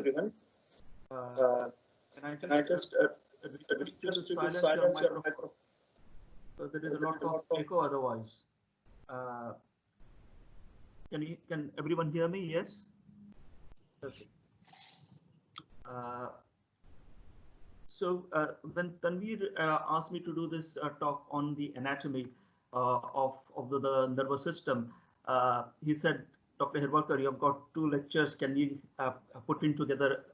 everyone. Can I Can I just request you to silence silence your your microphone? microphone? Because there is a lot of echo otherwise. Can everyone hear me? Yes? Okay. When Tanveer asked me to do this talk on the anatomy of the nervous system, he said, Dr. Herwadkar, you have got 2 lectures. Can you put in together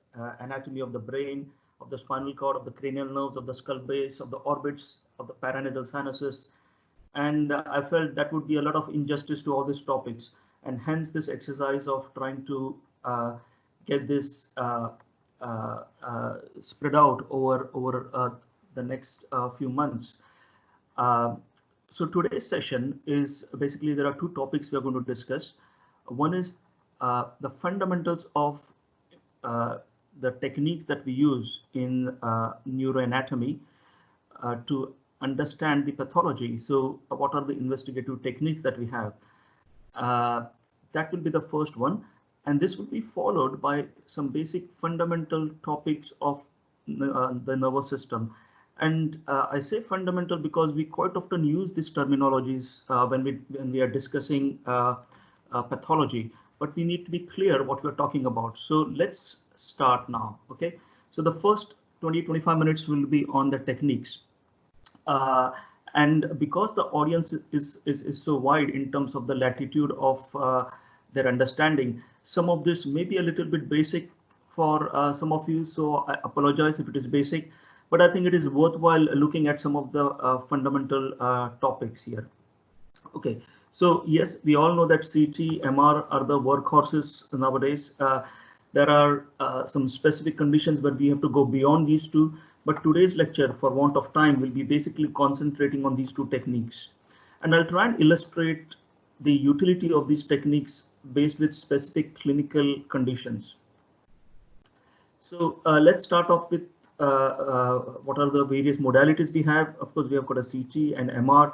anatomy of the brain, of the spinal cord, of the cranial nerves, of the skull base, of the orbits, of the paranasal sinuses? And I felt that would be a lot of injustice to all these topics. And hence this exercise of trying to get this spread out over the next few months. So today's session is basically there are 2 topics we are going to discuss. One is the fundamentals of the techniques that we use in neuroanatomy to understand the pathology. So what are the investigative techniques that we have? That will be the first one. And this will be followed by some basic fundamental topics of the nervous system. And I say fundamental because we quite often use these terminologies when we are discussing pathology, but we need to be clear what we're talking about. So let's start now. Okay. So the first 20-25 minutes will be on the techniques. And because the audience is so wide in terms of the latitude of their understanding, some of this may be a little bit basic for some of you, so I apologize if it is basic, but I think it is worthwhile looking at some of the fundamental topics here. Okay, so yes, we all know that CT, MR are the workhorses nowadays. There are some specific conditions where we have to go beyond these 2. But today's lecture, for want of time, will be basically concentrating on these 2 techniques. And I'll try and illustrate the utility of these techniques based with specific clinical conditions. So let's start off with what are the various modalities we have. Of course, we have got a CT and MR,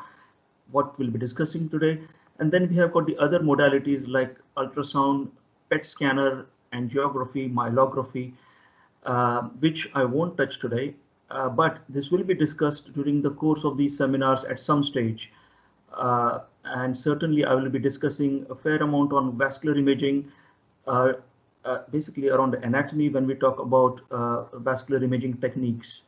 what we'll be discussing today. And then we have got the other modalities like ultrasound, PET scanner, angiography, myelography, which I won't touch today. But this will be discussed during the course of these seminars at some stage. And certainly I will be discussing a fair amount on vascular imaging, basically around anatomy when we talk about vascular imaging techniques.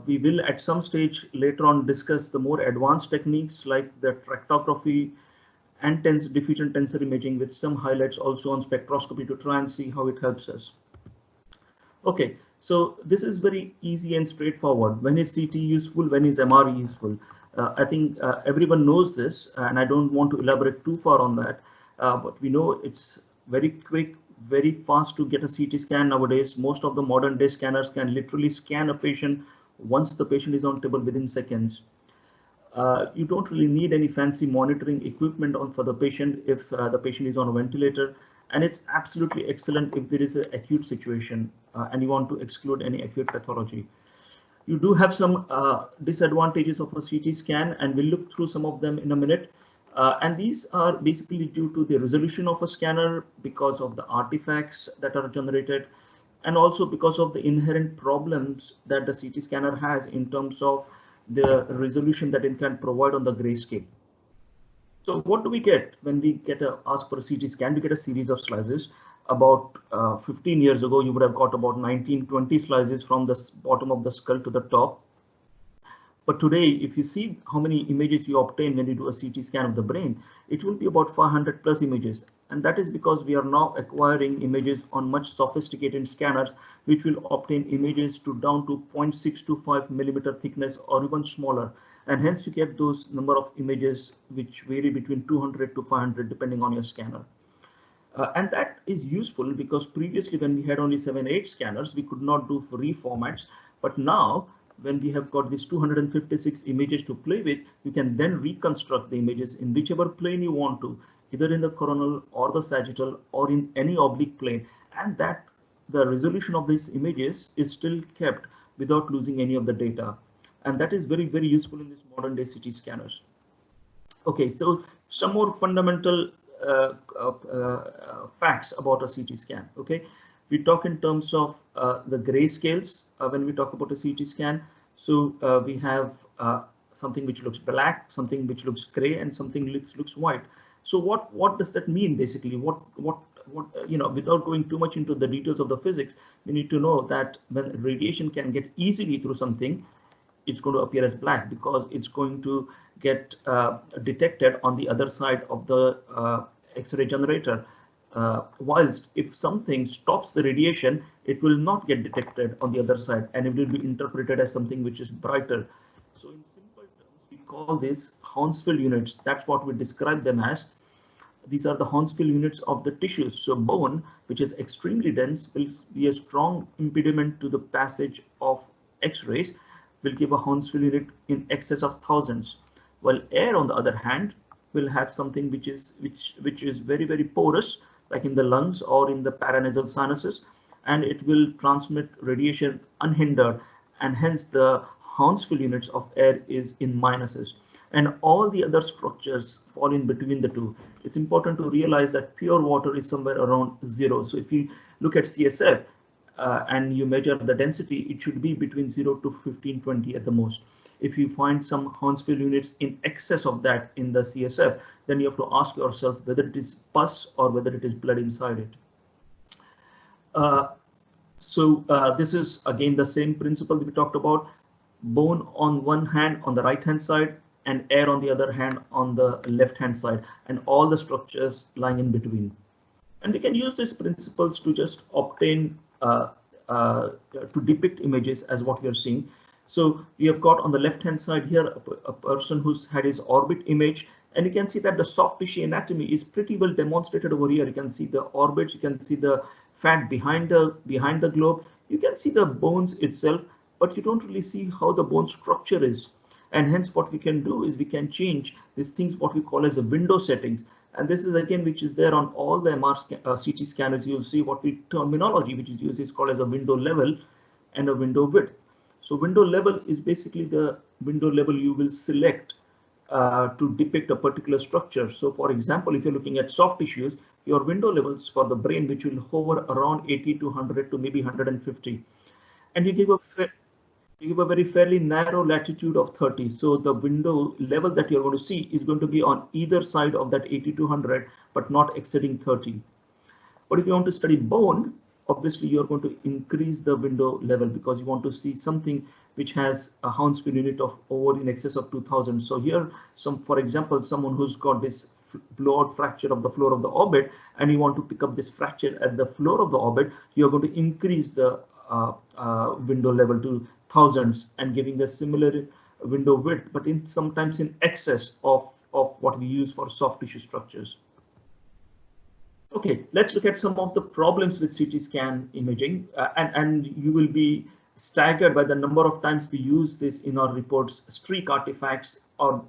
We will at some stage later on discuss the more advanced techniques like the tractography and diffusion tensor imaging, with some highlights also on spectroscopy to try and see how it helps us. Okay, so this is very easy and straightforward. When is CT useful? When is MR useful? I think everyone knows this, and I don't want to elaborate too far on that. But we know it's very quick, very fast to get a CT scan nowadays. Most of the modern day scanners can literally scan a patient once the patient is on table within seconds. You don't really need any fancy monitoring equipment for the patient if the patient is on a ventilator. And it's absolutely excellent if there is an acute situation and you want to exclude any acute pathology. You do have some disadvantages of a CT scan, and we'll look through some of them in a minute. And these are basically due to the resolution of a scanner, because of the artifacts that are generated, and also because of the inherent problems that the CT scanner has in terms of the resolution that it can provide on the grayscale. So what do we get when we ask for a CT scan? We get a series of slices. About 15 years ago, you would have got about 19-20 slices from the bottom of the skull to the top. But today, if you see how many images you obtain when you do a CT scan of the brain, it will be about 500 plus images. And that is because we are now acquiring images on much sophisticated scanners, which will obtain images down to 0.625 millimeter thickness or even smaller. And hence you get those number of images which vary between 200 to 500 depending on your scanner. And that is useful because previously when we had only 7-8 scanners, we could not do reformats. But now when we have got these 256 images to play with, you can then reconstruct the images in whichever plane you want to, either in the coronal or the sagittal or in any oblique plane. And that the resolution of these images is still kept without losing any of the data. And that is very, very useful in these modern day CT scanners. Okay, so some more fundamental facts about a CT scan. Okay, We talk in terms of the gray scales when we talk about a CT scan. So we have something which looks black, something which looks gray, and something looks white. So what does that mean basically? What without going too much into the details of the physics, we need to know that when radiation can get easily through something, it's going to appear as black because it's going to get detected on the other side of the X-ray generator. Whilst if something stops the radiation, it will not get detected on the other side, and it will be interpreted as something which is brighter. So in simple terms, we call this Hounsfield units. That's what we describe them as. These are the Hounsfield units of the tissues. So bone, which is extremely dense, will be a strong impediment to the passage of X-rays, will give a Hounsfield unit in excess of thousands. While air, on the other hand, will have something which is very, very porous, like in the lungs or in the paranasal sinuses, and it will transmit radiation unhindered, and hence the Hounsfield units of air is in minuses. And all the other structures fall in between the two. It's important to realize that pure water is somewhere around 0. So if you look at CSF and you measure the density, it should be between 0 to 1520 at the most. If you find some Hounsfield units in excess of that in the CSF, then you have to ask yourself whether it is pus or whether it is blood inside it. This is again the same principle that we talked about. Bone on one hand on the right hand side, and air on the other hand on the left hand side, and all the structures lying in between. And we can use these principles to just obtain to depict images as what we are seeing. So we have got on the left hand side here a person who's had his orbit image, and you can see that the soft tissue anatomy is pretty well demonstrated over here. You can see the orbits, you can see the fat behind the globe, you can see the bones itself, but you don't really see how the bone structure is. And hence what we can do is we can change these things, what we call as a window settings. And this is again which is there on all the CT scanners. You'll see what we terminology which is used is called as a window level and a window width. So window level is basically the window level you will select to depict a particular structure. So for example, if you're looking at soft tissues, your window levels for the brain, which will hover around 80 to 100 to maybe 150, and you give a very fairly narrow latitude of 30. So the window level that you're going to see is going to be on either side of that 80 to 100, but not exceeding 30. But if you want to study bone, obviously you're going to increase the window level because you want to see something which has a Hounsfield unit of over in excess of 2000. So here, for example, someone who's got this blowout fracture of the floor of the orbit, and you want to pick up this fracture at the floor of the orbit, you're going to increase the window level to thousands and giving the similar window width, but sometimes in excess of what we use for soft tissue structures. Okay, let's look at some of the problems with CT scan imaging, and you will be staggered by the number of times we use this in our reports: streak artifacts or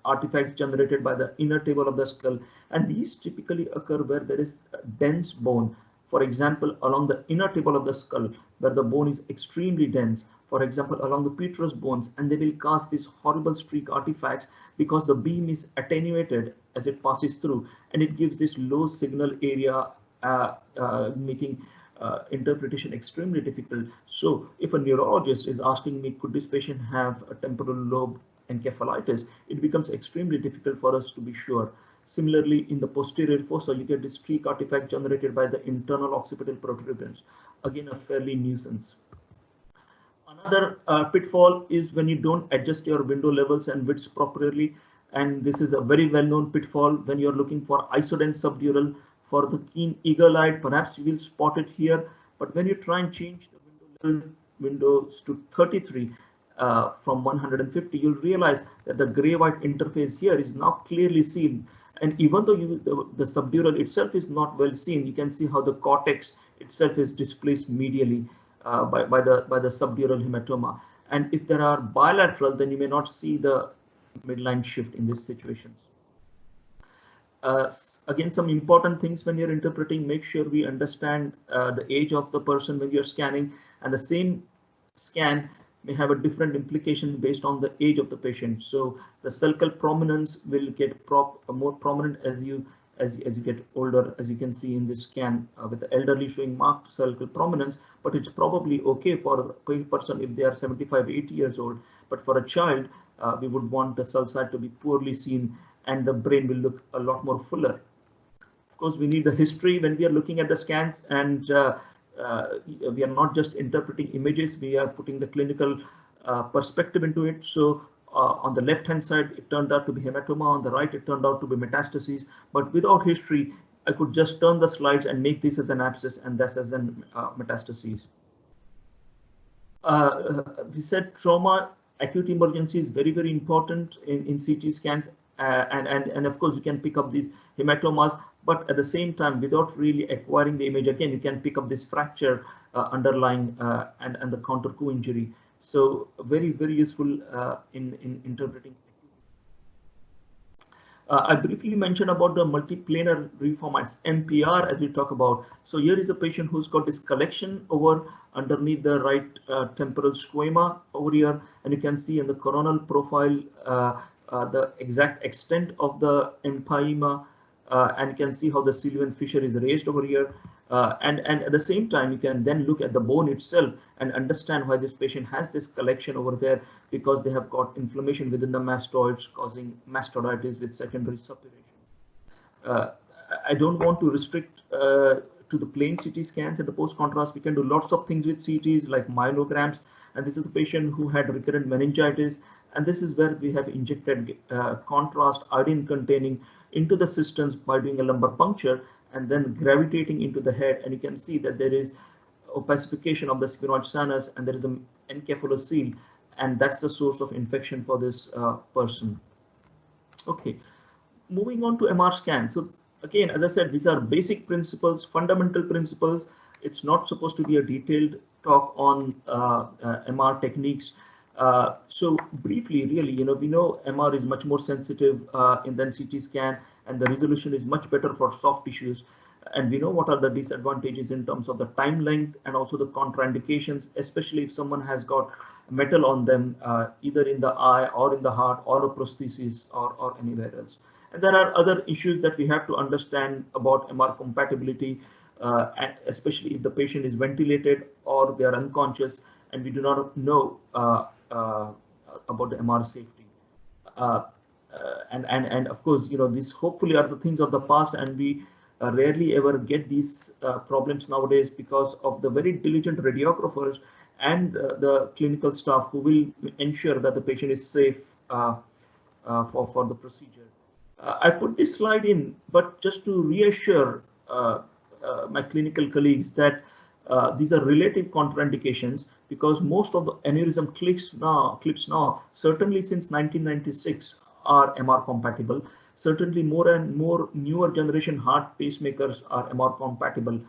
artifacts generated by the inner table of the skull, and these typically occur where there is dense bone. For example, along the inner table of the skull, where the bone is extremely dense, for example, along the petrous bones, and they will cause these horrible streak artifacts because the beam is attenuated as it passes through, and it gives this low signal area, making interpretation extremely difficult. So if a neurologist is asking me, could this patient have a temporal lobe encephalitis, it becomes extremely difficult for us to be sure. Similarly, in the posterior fossa, you get this streak artifact generated by the internal occipital protuberance. Again, a fairly nuisance. Another pitfall is when you don't adjust your window levels and widths properly. And this is a very well-known pitfall when you're looking for isodense subdural. For the keen eagle-eyed, perhaps you will spot it here. But when you try and change the window level windows to 33 from 150, you'll realize that the gray-white interface here is now clearly seen. And even though the subdural itself is not well seen, you can see how the cortex itself is displaced medially by the subdural hematoma. And if there are bilateral, then you may not see the midline shift in these situations. Again, some important things when you're interpreting: make sure we understand the age of the person when you're scanning, and the same scan may have a different implication based on the age of the patient. So the sulcal prominence will get more prominent as you as you get older, as you can see in this scan, with the elderly showing marked cervical prominence, but it's probably okay for a person if they are 75, 80 years old. But for a child, we would want the cell side to be poorly seen and the brain will look a lot more fuller. Of course, we need the history when we are looking at the scans, and we are not just interpreting images, we are putting the clinical perspective into it. So on the left hand side, it turned out to be hematoma, on the right, it turned out to be metastases. But without history, I could just turn the slides and make this as an abscess and this as an metastases. We said trauma, acute emergency is very, very important in CT scans. And of course, you can pick up these hematomas, but at the same time, without really acquiring the image, again, you can pick up this fracture underlying and the counter-coup injury. So very, very useful in interpreting. I briefly mentioned about the multiplanar reformats, MPR, as we talk about. So here is a patient who's got this collection over underneath the right temporal squama over here, and you can see in the coronal profile the exact extent of the empyema, and you can see how the Sylvian fissure is raised over here. And at the same time, you can then look at the bone itself and understand why this patient has this collection over there, because they have got inflammation within the mastoids causing mastoiditis with secondary suppuration. I don't want to restrict to the plain CT scans and the post-contrast. We can do lots of things with CTs like myelograms, and this is the patient who had recurrent meningitis, and this is where we have injected contrast iodine containing into the cisterns by doing a lumbar puncture and then gravitating into the head, and you can see that there is opacification of the sphenoid sinus and there is an encephalocele, and that's the source of infection for this person. Okay, moving on to MR scan. So again, as I said, these are basic principles, fundamental principles. It's not supposed to be a detailed talk on MR techniques. So briefly, really, we know MR is much more sensitive than CT scan, and the resolution is much better for soft tissues. And we know what are the disadvantages in terms of the time length and also the contraindications, especially if someone has got metal on them, either in the eye or in the heart or a prosthesis or anywhere else. And there are other issues that we have to understand about MR compatibility, especially if the patient is ventilated or they are unconscious and we do not know about the MR safety. And of course, these hopefully are the things of the past, and we rarely ever get these problems nowadays because of the very diligent radiographers and the clinical staff who will ensure that the patient is safe for the procedure. I put this slide in, but just to reassure my clinical colleagues that these are relative contraindications, because most of the aneurysm clips now, certainly since 1996, are MR compatible. Certainly more and more newer generation heart pacemakers are MR compatible.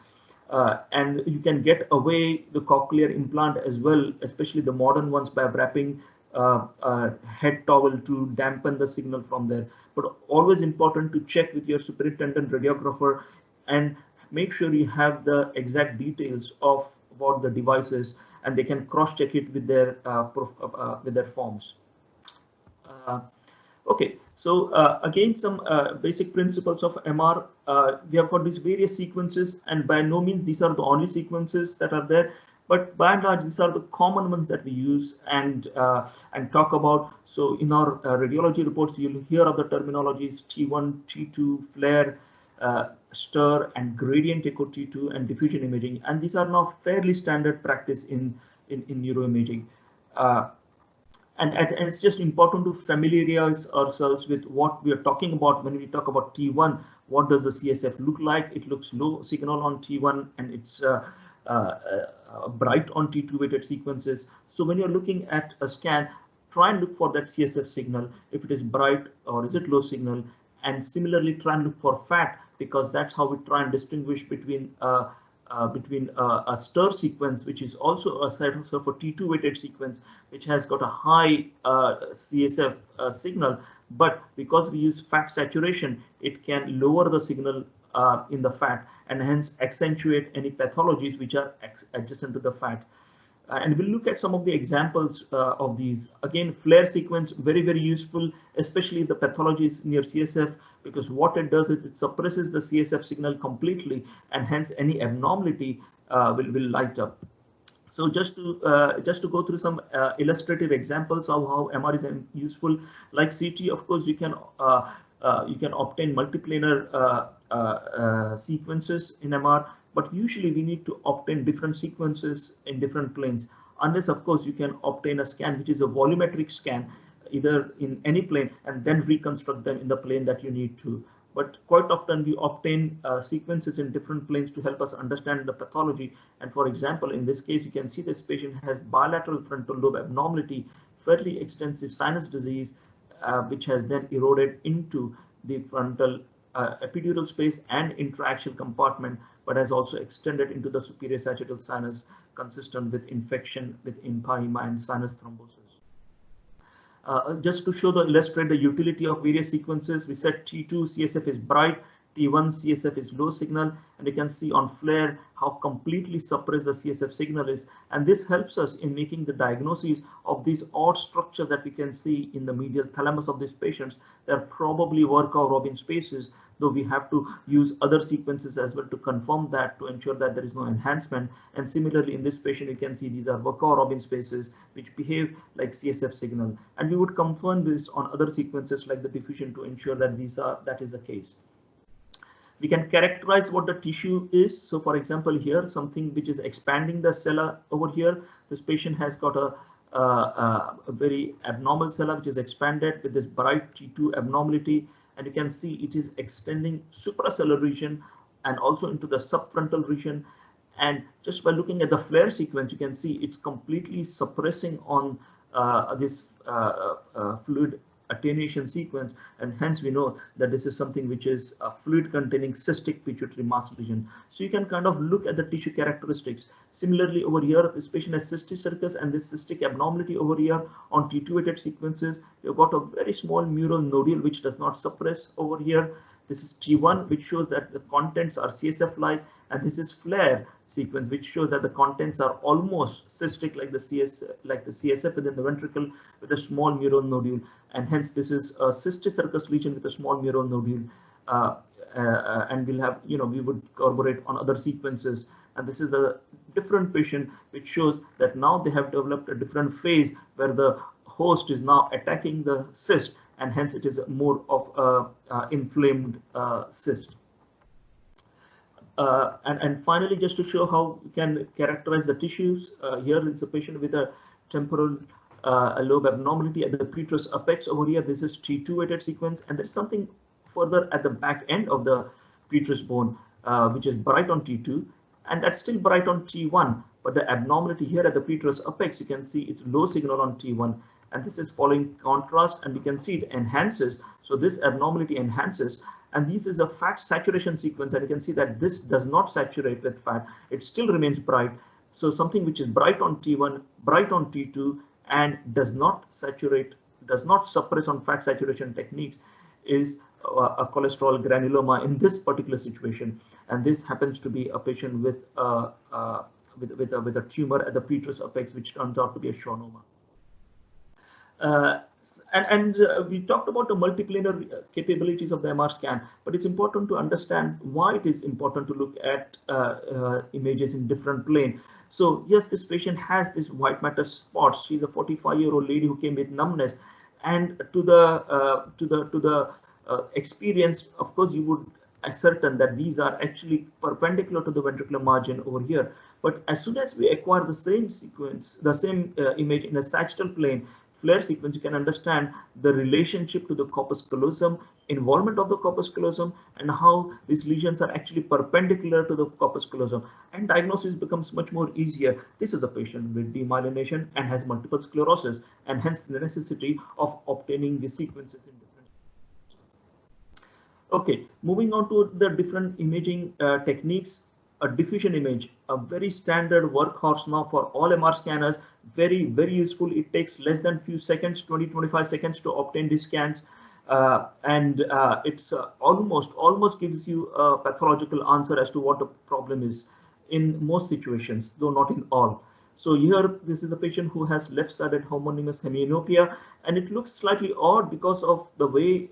And you can get away the cochlear implant as well, especially the modern ones, by wrapping a head towel to dampen the signal from there. But always important to check with your superintendent radiographer and make sure you have the exact details of what the device is, and they can cross-check it with their forms. Okay, so again, some basic principles of MR. We have got these various sequences, and by no means these are the only sequences that are there, but by and large, these are the common ones that we use and talk about. So in our radiology reports, you'll hear of the terminologies T1, T2, flare, stir, and gradient echo T2, and diffusion imaging, and these are now fairly standard practice in neuroimaging. And it's just important to familiarize ourselves with what we are talking about when we talk about T1. What does the CSF look like? It looks low signal on T1, and it's bright on T2 weighted sequences. So when you're looking at a scan, try and look for that CSF signal, if it is bright or is it low signal, and similarly try and look for FAT, because that's how we try and distinguish between a stir sequence, which is also a sort of a T2 weighted sequence, which has got a high CSF signal, but because we use fat saturation, it can lower the signal in the fat and hence accentuate any pathologies which are adjacent to the fat. And we'll look at some of the examples of these. Again, flare sequence, very, very useful, especially if the pathology is near CSF, because what it does is it suppresses the CSF signal completely, and hence any abnormality will light up. So just to go through some illustrative examples of how MR is useful, like CT, of course, you can obtain multiplanar sequences in MR, but usually we need to obtain different sequences in different planes, unless of course you can obtain a scan which is a volumetric scan either in any plane and then reconstruct them in the plane that you need to. But quite often we obtain sequences in different planes to help us understand the pathology. And for example, in this case, you can see this patient has bilateral frontal lobe abnormality, fairly extensive sinus disease, which has then eroded into the frontal epidural space and intraaxial compartment, but has also extended into the superior sagittal sinus, consistent with infection with empyema and sinus thrombosis. Just to illustrate the utility of various sequences, we said T2 CSF is bright, T1 CSF is low signal, and you can see on flare how completely suppressed the CSF signal is. And this helps us in making the diagnosis of these odd structures that we can see in the medial thalamus of these patients. They're probably Werkau-Robin spaces, though we have to use other sequences as well to confirm that, to ensure that there is no enhancement. And similarly, in this patient, you can see these are Werkau-Robin spaces which behave like CSF signal. And we would confirm this on other sequences like the diffusion to ensure that that is the case. We can characterize what the tissue is. So for example, here something which is expanding the sella over here. This patient has got a very abnormal sella which is expanded with this bright T2 abnormality, and you can see it is extending suprasellar region and also into the subfrontal region. And just by looking at the flare sequence, you can see it's completely suppressing on this fluid attenuation sequence, and hence we know that this is something which is a fluid containing cystic pituitary mass lesion. So you can kind of look at the tissue characteristics. Similarly, over here, this patient has cysticercosis and this cystic abnormality over here on T2-weighted sequences. You've got a very small mural nodule which does not suppress over here. This is T1, which shows that the contents are CSF-like, and this is flare sequence, which shows that the contents are almost cystic, like the CSF within the ventricle, with a small mural nodule. And hence, this is a cysticercosis lesion with a small mural nodule. And we'll have, we would corroborate on other sequences. And this is a different patient, which shows that now they have developed a different phase where the host is now attacking the cyst, and hence it is more of inflamed cyst. And finally, just to show how we can characterize the tissues, here is a patient with a temporal lobe abnormality at the petrous apex over here. This is T2-weighted sequence, and there is something further at the back end of the petrous bone, which is bright on T2, and that's still bright on T1. But the abnormality here at the petrous apex, you can see it's low signal on T1. And this is following contrast, and we can see it enhances. So this abnormality enhances, and this is a fat saturation sequence, and you can see that this does not saturate with fat. It still remains bright. So something which is bright on T1, bright on T2, and does not saturate, does not suppress on fat saturation techniques is a cholesterol granuloma in this particular situation. And this happens to be a patient with a tumor at the petrous apex, which turns out to be a schwannoma. We talked about the multiplanar capabilities of the MR scan, but it's important to understand why it is important to look at images in different plane. So yes, this patient has this white matter spots. She's a 45-year-old lady who came with numbness, and to the experience, of course, you would ascertain that these are actually perpendicular to the ventricular margin over here. But as soon as we acquire the same sequence, the same image in a sagittal plane, flare sequence, you can understand the relationship to the corpus callosum, involvement of the corpus callosum, and how these lesions are actually perpendicular to the corpus callosum, and diagnosis becomes much more easier. This is a patient with demyelination and has multiple sclerosis, and hence the necessity of obtaining the sequences in different. Okay, moving on to the different imaging techniques. A diffusion image, a very standard workhorse now for all MR scanners, very, very useful. It takes less than few seconds, 20-25 seconds to obtain these scans. And it's almost gives you a pathological answer as to what the problem is in most situations, though not in all. So here, this is a patient who has left-sided homonymous hemianopia, and it looks slightly odd because of the way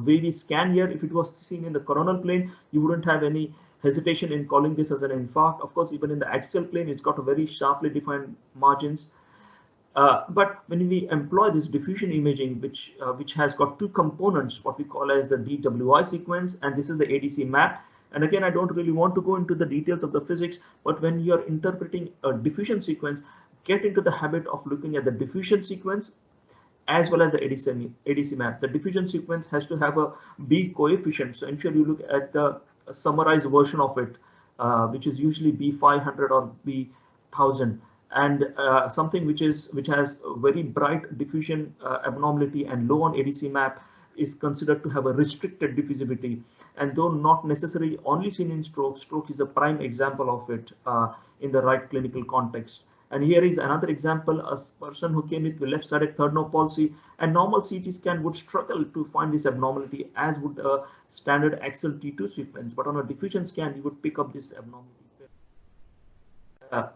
we scan here. If it was seen in the coronal plane, you wouldn't have any hesitation in calling this as an infarct. Of course, even in the axial plane, it's got a very sharply defined margins. But when we employ this diffusion imaging, which has got two components, what we call as the DWI sequence, and this is the ADC map. And again, I don't really want to go into the details of the physics, but when you're interpreting a diffusion sequence, get into the habit of looking at the diffusion sequence as well as the ADC map. The diffusion sequence has to have a B coefficient, so ensure you look at the summarized version of it, which is usually B500 or B1000. And something which has very bright diffusion abnormality and low on ADC map is considered to have a restricted diffusivity, and though not necessarily only seen in stroke is a prime example of it in the right clinical context. And here is another example, a person who came with left-sided third nerve palsy, and normal CT scan would struggle to find this abnormality, as would a standard axial T2 sequence, but on a diffusion scan you would pick up this abnormality.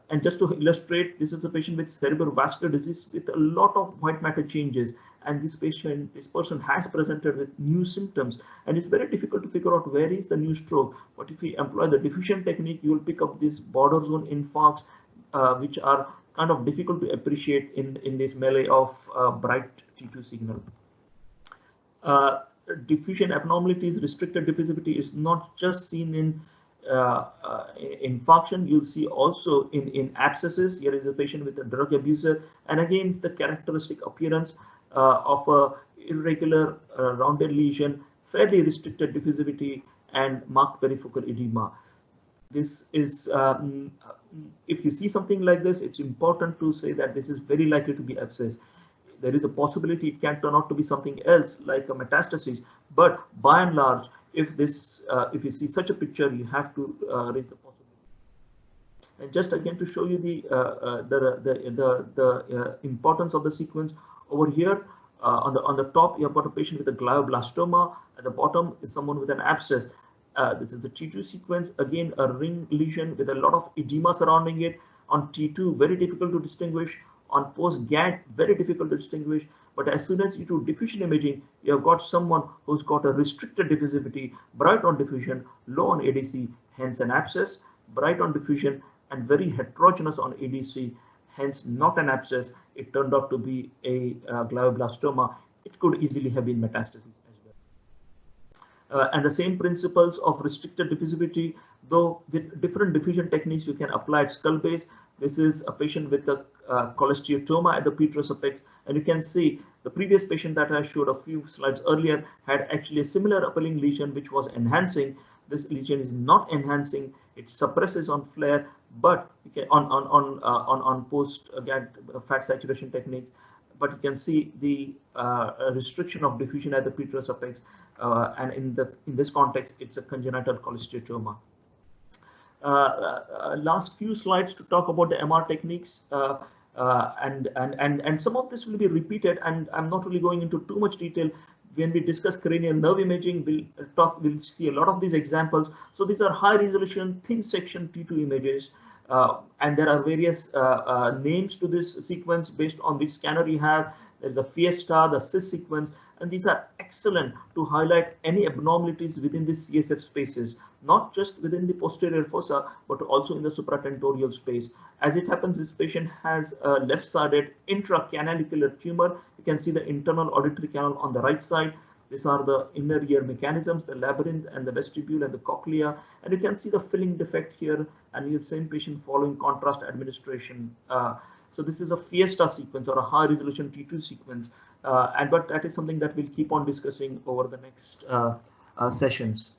And just to illustrate, this is a patient with cerebrovascular disease with a lot of white matter changes, and this person has presented with new symptoms, and it's very difficult to figure out where is the new stroke. But if we employ the diffusion technique, you will pick up these border zone infarcts, which are kind of difficult to appreciate in this melee of bright T2 signal. Diffusion abnormalities, restricted diffusivity is not just seen in infarction. You'll see also in abscesses. Here is a patient with a drug abuser, and again it's the characteristic appearance of a irregular rounded lesion, fairly restricted diffusivity, and marked perifocal edema. This is if you see something like this, it's important to say that this is very likely to be abscess. There is a possibility it can turn out to be something else like a metastasis, but by and large, if you see such a picture, you have to raise the possibility. And just again to show you the importance of the sequence, over here on the top you have got a patient with a glioblastoma. At the bottom is someone with an abscess. This is the T2 sequence, again a ring lesion with a lot of edema surrounding it. On T2, very difficult to distinguish. On post-GAD, very difficult to distinguish. But as soon as you do diffusion imaging, you have got someone who's got a restricted diffusivity, bright on diffusion, low on ADC, hence an abscess, bright on diffusion, and very heterogeneous on ADC, hence not an abscess. It turned out to be a glioblastoma. It could easily have been metastasis as well. And the same principles of restricted diffusivity, though with different diffusion techniques you can apply at skull base. This is a patient with a cholesteatoma at the petrous apex, and you can see the previous patient that I showed a few slides earlier had actually a similar appalling lesion which was enhancing. This lesion is not enhancing; it suppresses on flare, but you can on post GAD fat saturation technique. But you can see the restriction of diffusion at the petrous apex, and in this context, it's a congenital cholesteatoma. Last few slides to talk about the MR techniques, and some of this will be repeated, and I'm not really going into too much detail. When we discuss cranial nerve imaging, we'll see a lot of these examples. So these are high resolution, thin section T2 images, and there are various names to this sequence based on which scanner you have. There's a Fiesta, the Sys sequence, and these are excellent to highlight any abnormalities within the CSF spaces, not just within the posterior fossa, but also in the supratentorial space. As it happens, this patient has a left-sided intracanalicular tumor. You can see the internal auditory canal on the right side. These are the inner ear mechanisms, the labyrinth and the vestibule and the cochlea, and you can see the filling defect here, and you the same patient following contrast administration. So this is a Fiesta sequence or a high resolution T2 sequence, but that is something that we'll keep on discussing over the next sessions.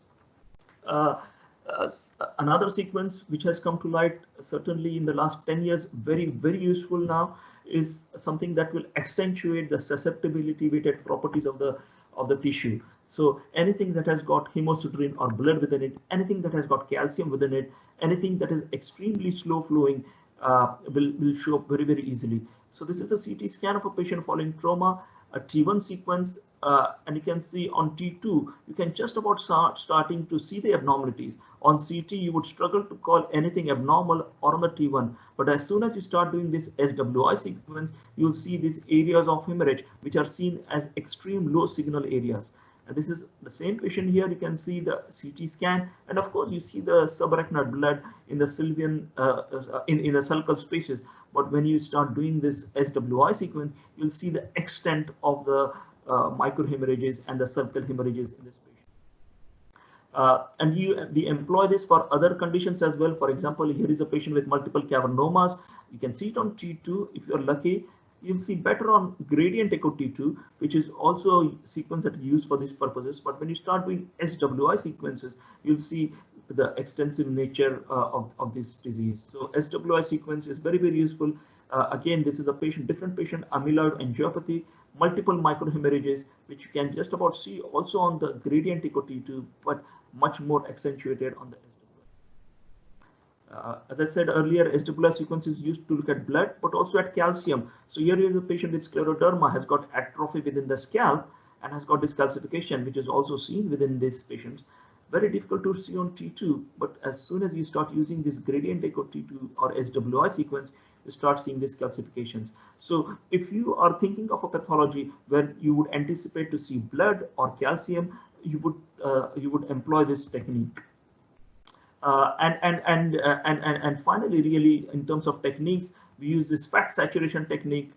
Another sequence which has come to light certainly in the last 10 years, very, very useful now, is something that will accentuate the susceptibility weighted properties of the tissue. So anything that has got hemosiderin or blood within it, anything that has got calcium within it, anything that is extremely slow flowing will show up very, very easily. So this is a CT scan of a patient following trauma. a T1 sequence, and you can see on T2, you can just about starting to see the abnormalities. On CT, you would struggle to call anything abnormal or on the T1, but as soon as you start doing this SWI sequence, you'll see these areas of hemorrhage, which are seen as extreme low signal areas. And this is the same patient here. You can see the CT scan, and of course you see the subarachnoid blood in the sylvian, in the sulcal spaces. But when you start doing this SWI sequence, you'll see the extent of the microhemorrhages and the sulcal hemorrhages in this patient. And we employ this for other conditions as well. For example, here is a patient with multiple cavernomas. You can see it on T2 if you're lucky. You'll see better on gradient echo T2, which is also a sequence that is used for these purposes. But when you start doing SWI sequences, you'll see the extensive nature of this disease. So SWI sequence is very, very useful. Again, this is a patient, different patient, amyloid angiopathy, multiple microhemorrhages, which you can just about see also on the gradient echo T2, but much more accentuated on the as I said earlier, SWI sequence is used to look at blood, but also at calcium. So here is a patient with scleroderma, has got atrophy within the scalp and has got this calcification, which is also seen within these patients. Very difficult to see on T2, but as soon as you start using this gradient echo T2 or SWI sequence, you start seeing these calcifications. So if you are thinking of a pathology where you would anticipate to see blood or calcium, you would employ this technique. And finally, really, in terms of techniques, we use this fat saturation technique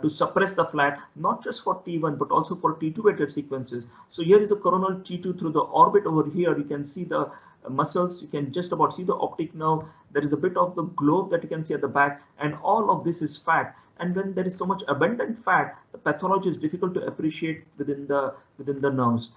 to suppress the fat, not just for T1, but also for T2 weighted sequences. So here is a coronal T2 through the orbit over here. You can see the muscles, you can just about see the optic nerve. There is a bit of the globe that you can see at the back, and all of this is fat. And when there is so much abundant fat, the pathology is difficult to appreciate within the nerves.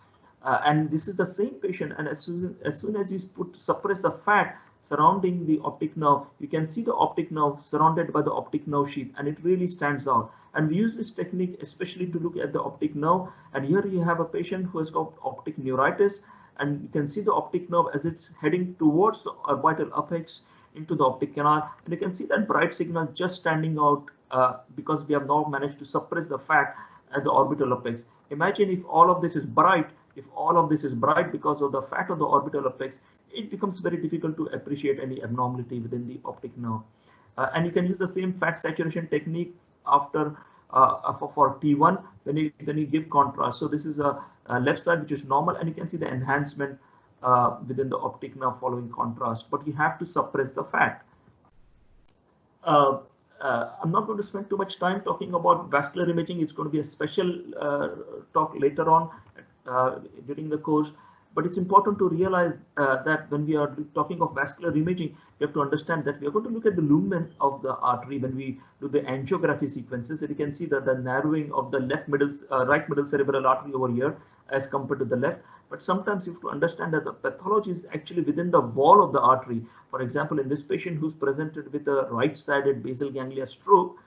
And this is the same patient, and as soon as you suppress the fat surrounding the optic nerve, you can see the optic nerve surrounded by the optic nerve sheath, and it really stands out. And we use this technique especially to look at the optic nerve. And here you have a patient who has got optic neuritis, and you can see the optic nerve as it's heading towards the orbital apex into the optic canal, and you can see that bright signal just standing out because we have now managed to suppress the fat at the orbital apex. Imagine if all of this is bright. If all of this is bright because of the fat of the orbital apex, it becomes very difficult to appreciate any abnormality within the optic nerve. And you can use the same fat saturation technique after for T1 when you give contrast. So this is a left side which is normal, and you can see the enhancement within the optic nerve following contrast. But you have to suppress the fat. I'm not going to spend too much time talking about vascular imaging. It's going to be a special talk later on during the course, but it's important to realize that when we are talking of vascular imaging, we have to understand that we are going to look at the lumen of the artery when we do the angiography sequences. And you can see that the narrowing of the right middle cerebral artery over here as compared to the left. But sometimes you have to understand that the pathology is actually within the wall of the artery. For example, in this patient who's presented with a right-sided basal ganglia stroke,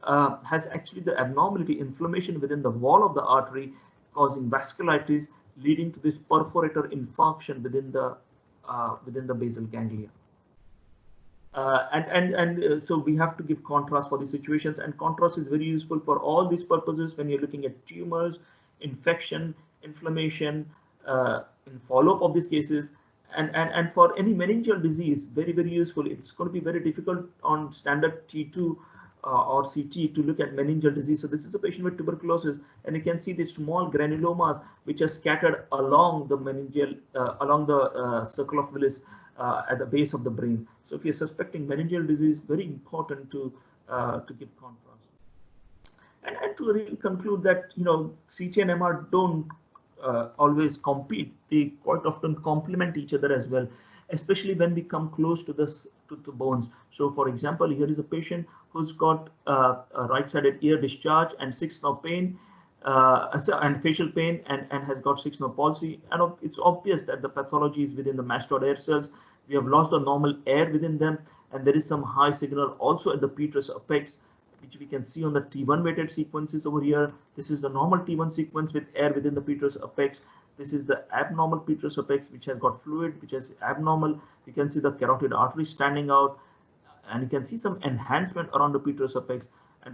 has actually the abnormality, inflammation within the wall of the artery, causing vasculitis, leading to this perforator infarction within the basal ganglia. So we have to give contrast for these situations, and contrast is very useful for all these purposes when you're looking at tumors, infection, inflammation, in follow-up of these cases, and for any meningeal disease, very, very useful. It's going to be very difficult on standard T2 or CT to look at meningeal disease. So this is a patient with tuberculosis, and you can see these small granulomas which are scattered along the meningeal, along the circle of Willis at the base of the brain. So if you're suspecting meningeal disease, very important to give contrast. And to really conclude that, CT and MR don't always compete. They quite often complement each other as well, especially when we come close to the bones. So for example, here is a patient who's got a right-sided ear discharge and 6-nerve pain and facial pain, and has got 6-nerve palsy. And it's obvious that the pathology is within the mastoid air cells. We have lost the normal air within them, and there is some high signal also at the petrous apex, which we can see on the T1 weighted sequences over here. This is the normal T1 sequence with air within the petrous apex. This is the abnormal petrous apex, which has got fluid, which is abnormal. You can see the carotid artery standing out, and you can see some enhancement around the petrous apex.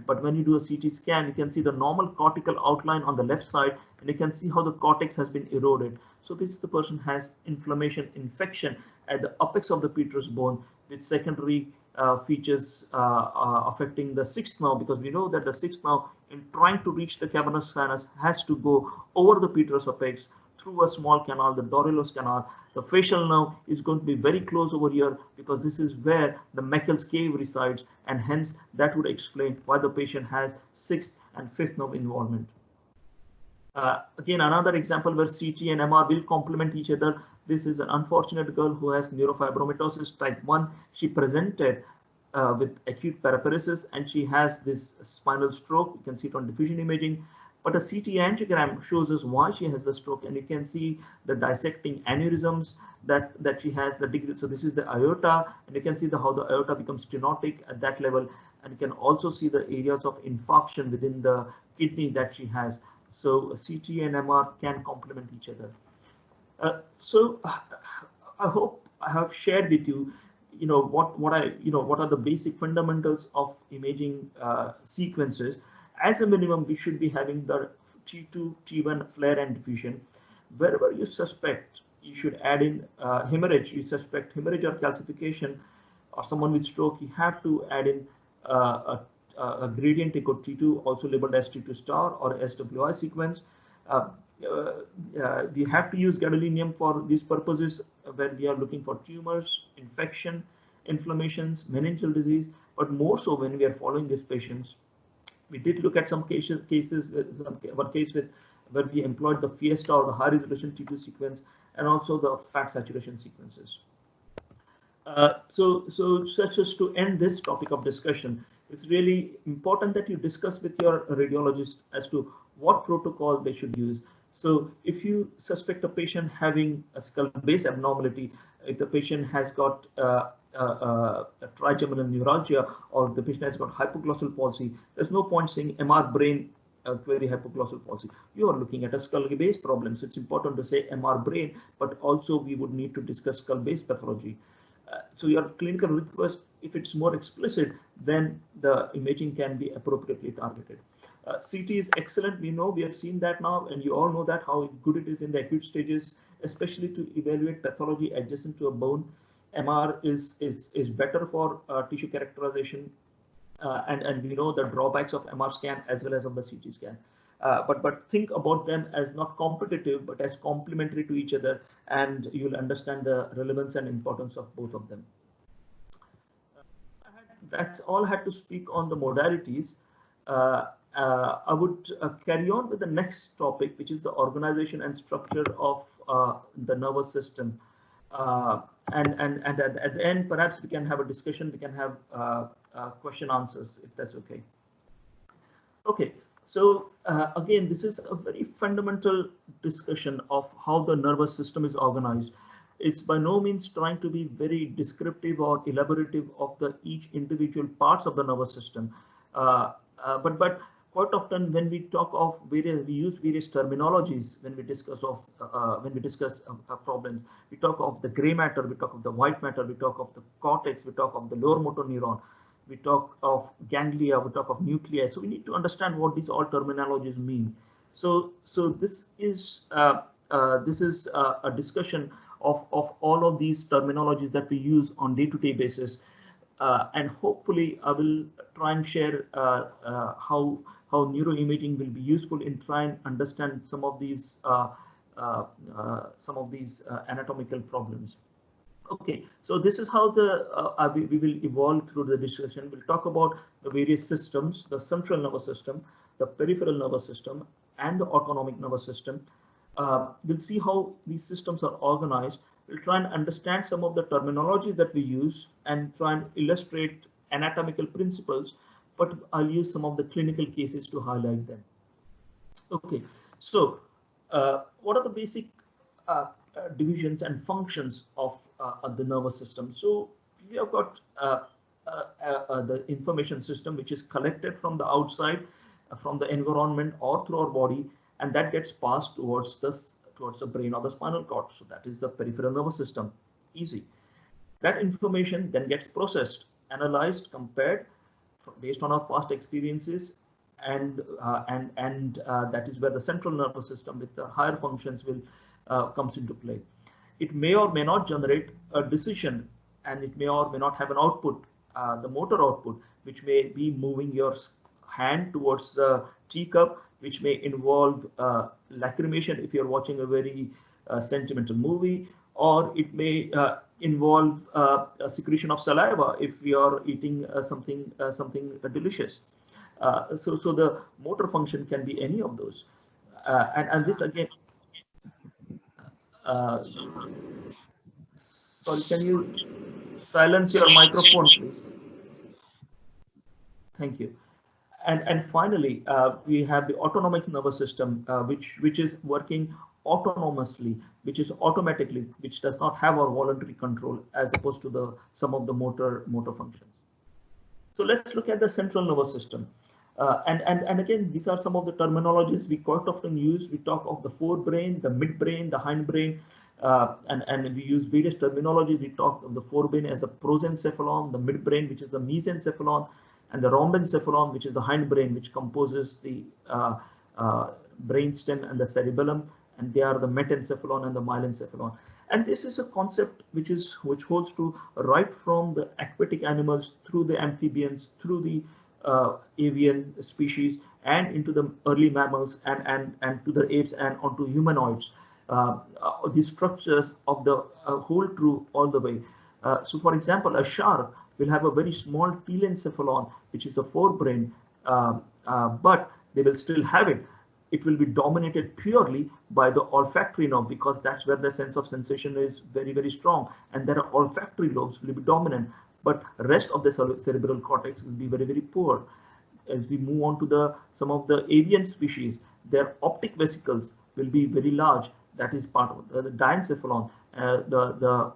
But when you do a CT scan, you can see the normal cortical outline on the left side, and you can see how the cortex has been eroded. So this is the person has inflammation, infection at the apex of the petrous bone, with secondary features affecting the sixth nerve, because we know that the sixth nerve, in trying to reach the cavernous sinus, has to go over the petrous apex through a small canal, the Dorellos canal. The facial nerve is going to be very close over here, because this is where the Meckel's cave resides, and hence that would explain why the patient has sixth and fifth nerve involvement. Again, another example where CT and MR will complement each other. This is an unfortunate girl who has neurofibromatosis type 1. She presented with acute paraparesis, and she has this spinal stroke. You can see it on diffusion imaging. But a CT angiogram shows us why she has the stroke, and you can see the dissecting aneurysms that she has, the degree. So this is the aorta, and you can see how the aorta becomes stenotic at that level, and you can also see the areas of infarction within the kidney that she has. So CT and MR can complement each other. So I hope I have shared with you, what are the basic fundamentals of imaging sequences. As a minimum, we should be having the T2, T1 flare and diffusion. Wherever you suspect, you should add in hemorrhage. You suspect hemorrhage or calcification, or someone with stroke, you have to add in a gradient echo T2, also labeled as T2 star or SWI sequence. We have to use gadolinium for these purposes, where we are looking for tumors, infection, inflammations, meningeal disease, but more so when we are following these patients. We did look at some cases where we employed the Fiesta or the high resolution T2 sequence, and also the fat saturation sequences. So such as to end this topic of discussion, it's really important that you discuss with your radiologist as to what protocol they should use. So if you suspect a patient having a skull base abnormality, if the patient has got trigeminal neuralgia, or the patient has got hypoglossal palsy, there's no point saying MR brain query hypoglossal palsy. You are looking at a skull base problem, so it's important to say MR brain, but also we would need to discuss skull base pathology. So your clinical request, if it's more explicit, then the imaging can be appropriately targeted. CT is excellent. We have seen that now, and you all know that how good it is in the acute stages, especially to evaluate pathology adjacent to a bone. MR is better for tissue characterization, and we know the drawbacks of MR scan as well as of the CT scan. But think about them as not competitive, but as complementary to each other, and you'll understand the relevance and importance of both of them. That's all I had to speak on the modalities. I would carry on with the next topic, which is the organization and structure of the nervous system. And at the end, perhaps we can have a discussion. We can have question answers, if that's okay. Okay. So again, this is a very fundamental discussion of how the nervous system is organized. It's by no means trying to be very descriptive or elaborative of the each individual parts of the nervous system. But quite often when we talk of we use various terminologies when we discuss problems. We talk of the gray matter, we talk of the white matter, we talk of the cortex, we talk of the lower motor neuron. We talk of ganglia, we talk of nuclei. So we need to understand what these all terminologies mean. So this is a discussion of all of these terminologies that we use on day-to-day basis, and hopefully I will try and share how neuroimaging will be useful in trying to understand some of these anatomical problems. Okay, so this is how we will evolve through the discussion. We'll talk about the various systems: the central nervous system, the peripheral nervous system, and the autonomic nervous system. We'll see how these systems are organized. We'll try and understand some of the terminology that we use and try and illustrate anatomical principles, but I'll use some of the clinical cases to highlight them. Okay, so what are the basic divisions and functions of the nervous system? So we have got the information system, which is collected from the outside, from the environment or through our body, and that gets passed towards the brain or the spinal cord. So that is the peripheral nervous system. Easy. That information then gets processed, analyzed, compared based on our past experiences, and that is where the central nervous system with the higher functions will comes into play. It may or may not generate a decision, and it may or may not have an output, the motor output, which may be moving your hand towards the teacup, which may involve lacrimation if you're watching a very sentimental movie, or it may involve a secretion of saliva if you're eating something delicious. So the motor function can be any of those, and this again. Sorry, can you silence your microphone, please? Thank you. And finally, we have the autonomic nervous system, which is working autonomously, which is automatically, which does not have our voluntary control, as opposed to some of the motor functions. So let's look at the central nervous system. And again, these are some of the terminologies we quite often use. We talk of the forebrain, the midbrain, the hindbrain, and we use various terminology. We talk of the forebrain as the prosencephalon, the midbrain, which is the mesencephalon, and the rhombencephalon, which is the hindbrain, which composes the brainstem and the cerebellum, and they are the metencephalon and the myelencephalon. And this is a concept which holds true right from the aquatic animals through the amphibians, through the avian species, and into the early mammals, and to the apes and onto humanoids. These structures of the hold true all the way. So, for example, a shark will have a very small telencephalon, which is a forebrain, but they will still have it. It will be dominated purely by the olfactory nerve, because that's where the sense of sensation is very, very strong, and their olfactory lobes will be dominant, but rest of the cerebral cortex will be very, very poor. As we move on to some of the avian species, their optic vesicles will be very large. That is part of the diencephalon. The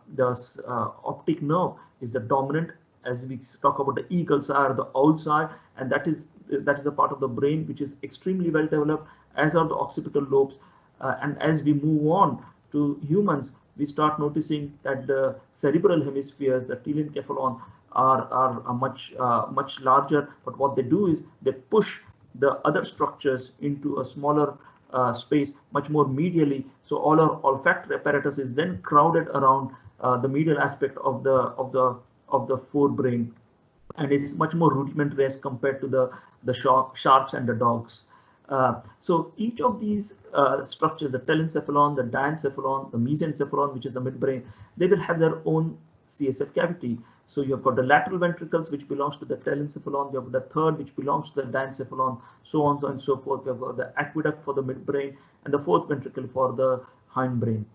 optic nerve is the dominant. As we talk about the eagle's eye or the owl's eye, and that is a part of the brain which is extremely well developed, as are the occipital lobes. And as we move on to humans, we start noticing that the cerebral hemispheres, the telencephalon, are much larger. But what they do is they push the other structures into a smaller space, much more medially. So all our olfactory apparatus is then crowded around the medial aspect of the forebrain, and is much more rudimentary as compared to the sharks and the dogs. So each of these structures, the telencephalon, the diencephalon, the mesencephalon, which is the midbrain, they will have their own CSF cavity. So you have got the lateral ventricles, which belongs to the telencephalon. You have the third, which belongs to the diencephalon, so on and so forth. You have got the aqueduct for the midbrain, and the fourth ventricle for the hindbrain.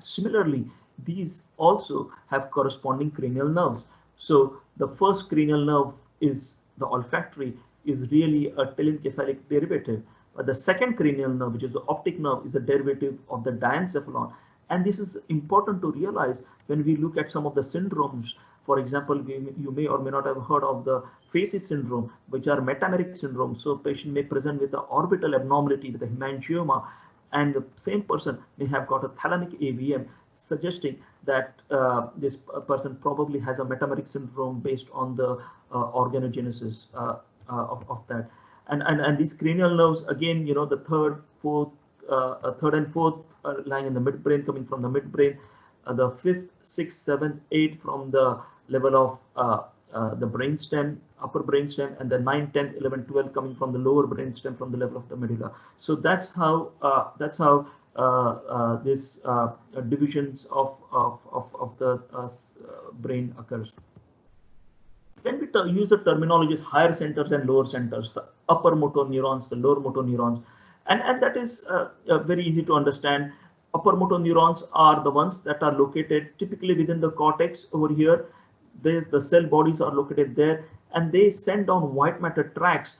Similarly, these also have corresponding cranial nerves. So the first cranial nerve is the olfactory, is really a telencephalic derivative. But the second cranial nerve, which is the optic nerve, is a derivative of the diencephalon. And this is important to realize when we look at some of the syndromes. For example, you may or may not have heard of the facies syndrome, which are metameric syndromes. So a patient may present with an orbital abnormality with a hemangioma, and the same person may have got a thalamic AVM, suggesting that this person probably has a metameric syndrome based on the organogenesis of that. And these cranial nerves, again, the third and fourth are lying in the midbrain, coming from the midbrain. The fifth, sixth, seventh, eighth from the level of the brainstem, upper brainstem, and the 9, 10, 11, 12 coming from the lower brainstem from the level of the medulla. So that's how this divisions of the brain occurs. Then we use the terminologies higher centers and lower centers, the upper motor neurons, the lower motor neurons, and that is very easy to understand. Upper motor neurons are the ones that are located typically within the cortex over here. The cell bodies are located there, and they send down white matter tracts,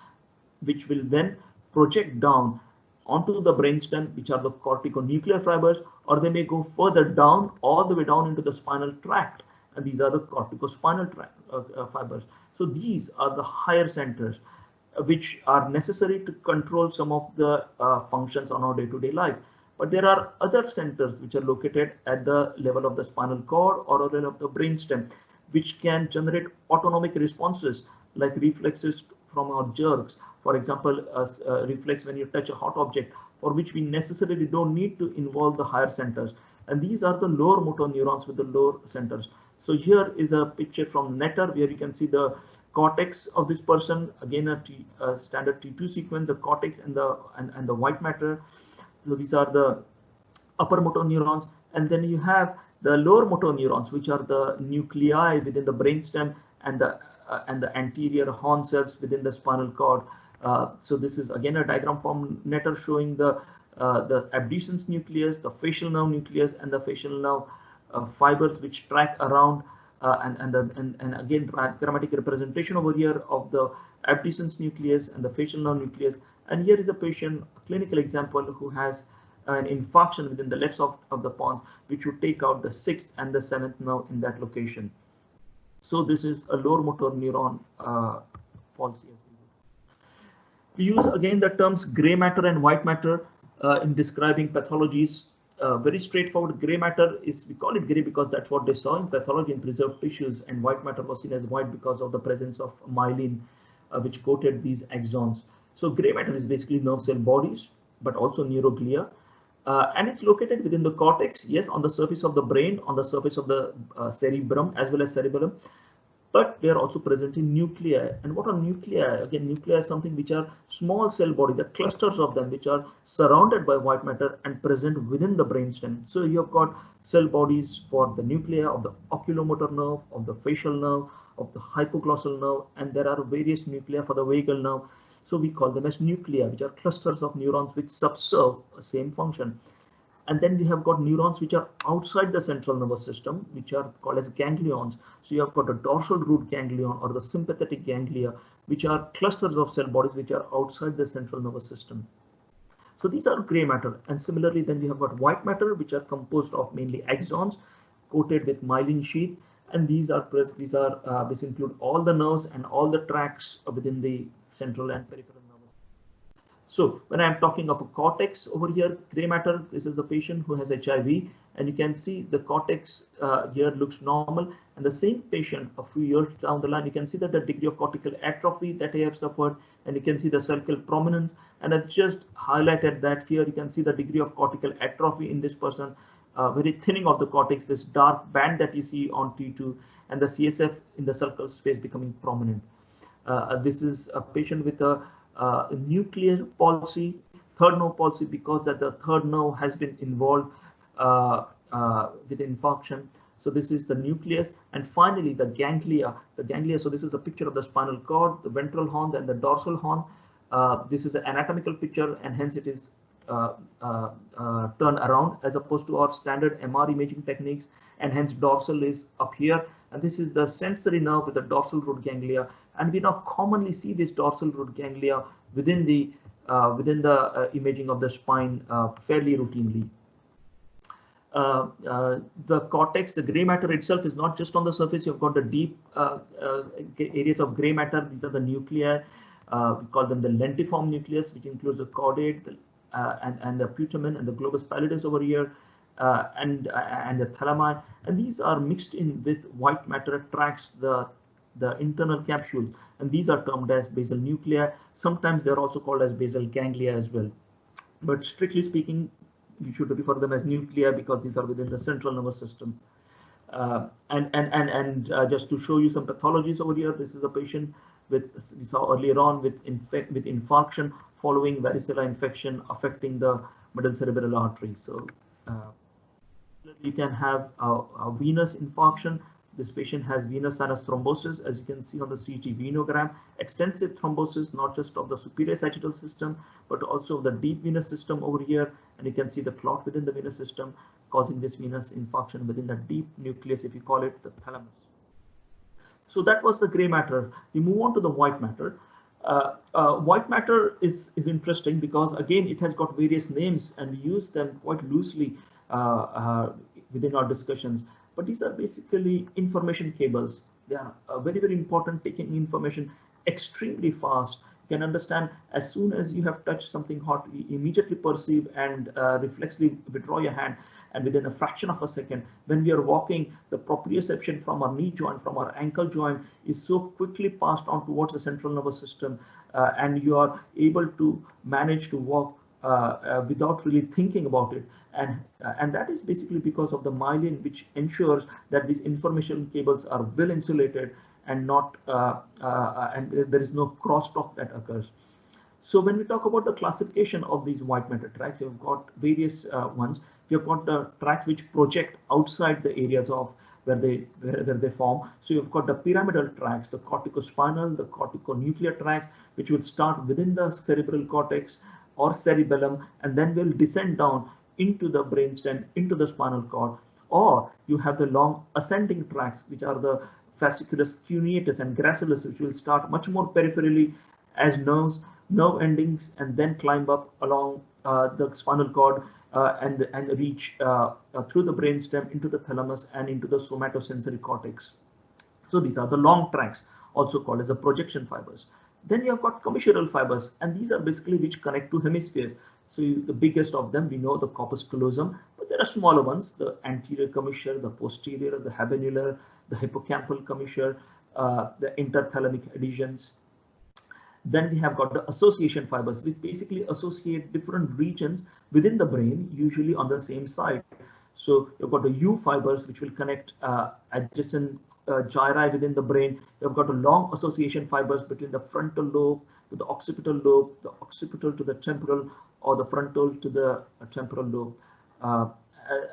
which will then project down onto the brainstem, which are the corticonuclear fibers, or they may go further down, all the way down into the spinal tract, and these are the corticospinal fibers. So these are the higher centers, which are necessary to control some of the functions on our day-to-day life. But there are other centers which are located at the level of the spinal cord or a level of the brainstem, which can generate autonomic responses like reflexes from our jerks. For example, a reflex when you touch a hot object, for which we necessarily don't need to involve the higher centers. And these are the lower motor neurons with the lower centers. So here is a picture from Netter where you can see the cortex of this person, again a standard T2 sequence, the cortex and the white matter. So these are the upper motor neurons, and then you have the lower motor neurons, which are the nuclei within the brainstem and the anterior horn cells within the spinal cord. So this is again a diagram from Netter showing the abducens nucleus, the facial nerve nucleus, and the facial nerve fibers which track around, and again grammatic representation over here of the abducens nucleus and the facial nerve nucleus. And here is a patient, a clinical example, who has an infarction within the left of the pons, which would take out the 6th and the 7th nerve in that location. So this is a lower motor neuron palsy. We use again the terms gray matter and white matter in describing pathologies. Very straightforward. Gray matter is, we call it gray because that's what they saw in pathology in preserved tissues, and white matter was seen as white because of the presence of myelin, which coated these axons. So gray matter is basically nerve cell bodies, but also neuroglia. And it's located within the cortex, yes, on the surface of the brain, on the surface of the cerebrum as well as cerebellum, but they are also present in nuclei. And what are nuclei? Again, nuclei are something which are small cell bodies, the clusters of them, which are surrounded by white matter and present within the brainstem. So you have got cell bodies for the nuclei of the oculomotor nerve, of the facial nerve, of the hypoglossal nerve, and there are various nuclei for the vagal nerve. So we call them as nuclei, which are clusters of neurons which subserve the same function. And then we have got neurons which are outside the central nervous system, which are called as ganglions. So you have got a dorsal root ganglion or the sympathetic ganglia, which are clusters of cell bodies which are outside the central nervous system. So these are gray matter. And similarly, then we have got white matter, which are composed of mainly axons coated with myelin sheath. And these include all the nerves and all the tracts within the central and peripheral nervous. So when I'm talking of a cortex over here, gray matter, this is the patient who has HIV, and you can see the cortex here looks normal. And the same patient a few years down the line, you can see that the degree of cortical atrophy that they have suffered, and you can see the cervical prominence. And I've just highlighted that here. You can see the degree of cortical atrophy in this person. Very thinning of the cortex, this dark band that you see on T2, and the CSF in the cervical space becoming prominent. This is a patient with a nuclear palsy, third nerve palsy, because that the third nerve has been involved with infarction. So this is the nucleus, and finally the ganglia. The ganglia. So this is a picture of the spinal cord, the ventral horn, and the dorsal horn. This is an anatomical picture, and hence it is turn around as opposed to our standard MR imaging techniques, and hence dorsal is up here, and this is the sensory nerve with the dorsal root ganglia, and we now commonly see this dorsal root ganglia within the imaging of the spine fairly routinely. The cortex, the gray matter itself is not just on the surface. You've got the deep areas of gray matter. These are the nuclei. We call them the lentiform nucleus, which includes the caudate, and the putamen and the globus pallidus over here, and the thalami, and these are mixed in with white matter tracts the internal capsule, and these are termed as basal nuclei. Sometimes they are also called as basal ganglia as well, but strictly speaking, you should refer them as nuclei because these are within the central nervous system. Just to show you some pathologies over here, this is a patient we saw earlier on with infarction following varicella infection affecting the middle cerebral artery. So you can have a venous infarction. This patient has venous sinus thrombosis, as you can see on the CT venogram, extensive thrombosis, not just of the superior sagittal system, but also of the deep venous system over here. And you can see the clot within the venous system causing this venous infarction within the deep nucleus, if you call it the thalamus. So that was the gray matter. We move on to the white matter. White matter is interesting because, again, it has got various names and we use them quite loosely within our discussions. But these are basically information cables. They are very, very important, taking information extremely fast. You can understand as soon as you have touched something hot, you immediately perceive and reflexively withdraw your hand, and within a fraction of a second, when we are walking, the proprioception from our knee joint, from our ankle joint is so quickly passed on towards the central nervous system, and you are able to manage to walk without really thinking about it, and that is basically because of the myelin, which ensures that these information cables are well insulated and not and there is no crosstalk that occurs. So when we talk about the classification of these white matter tracts, you've got various ones. You've got the tracts which project outside the areas of where they form. So you've got the pyramidal tracts, the corticospinal, the corticonuclear tracts, which will start within the cerebral cortex or cerebellum, and then will descend down into the brainstem, into the spinal cord. Or you have the long ascending tracts, which are the fasciculus cuneatus and gracilis, which will start much more peripherally as nerve endings, and then climb up along the spinal cord and reach through the brainstem into the thalamus and into the somatosensory cortex. So these are the long tracts, also called as the projection fibers. Then you have got commissural fibers, and these are basically which connect to hemispheres. So the biggest of them, we know the Copus Callosum, but there are smaller ones, the anterior commissure, the posterior, the habenular, the hippocampal commissure, the interthalamic adhesions. Then we have got the association fibers, which basically associate different regions within the brain, usually on the same side. So you've got the U fibers, which will connect adjacent gyri within the brain. You've got a long association fibers between the frontal lobe to the occipital lobe, the occipital to the temporal, or the frontal to the temporal lobe.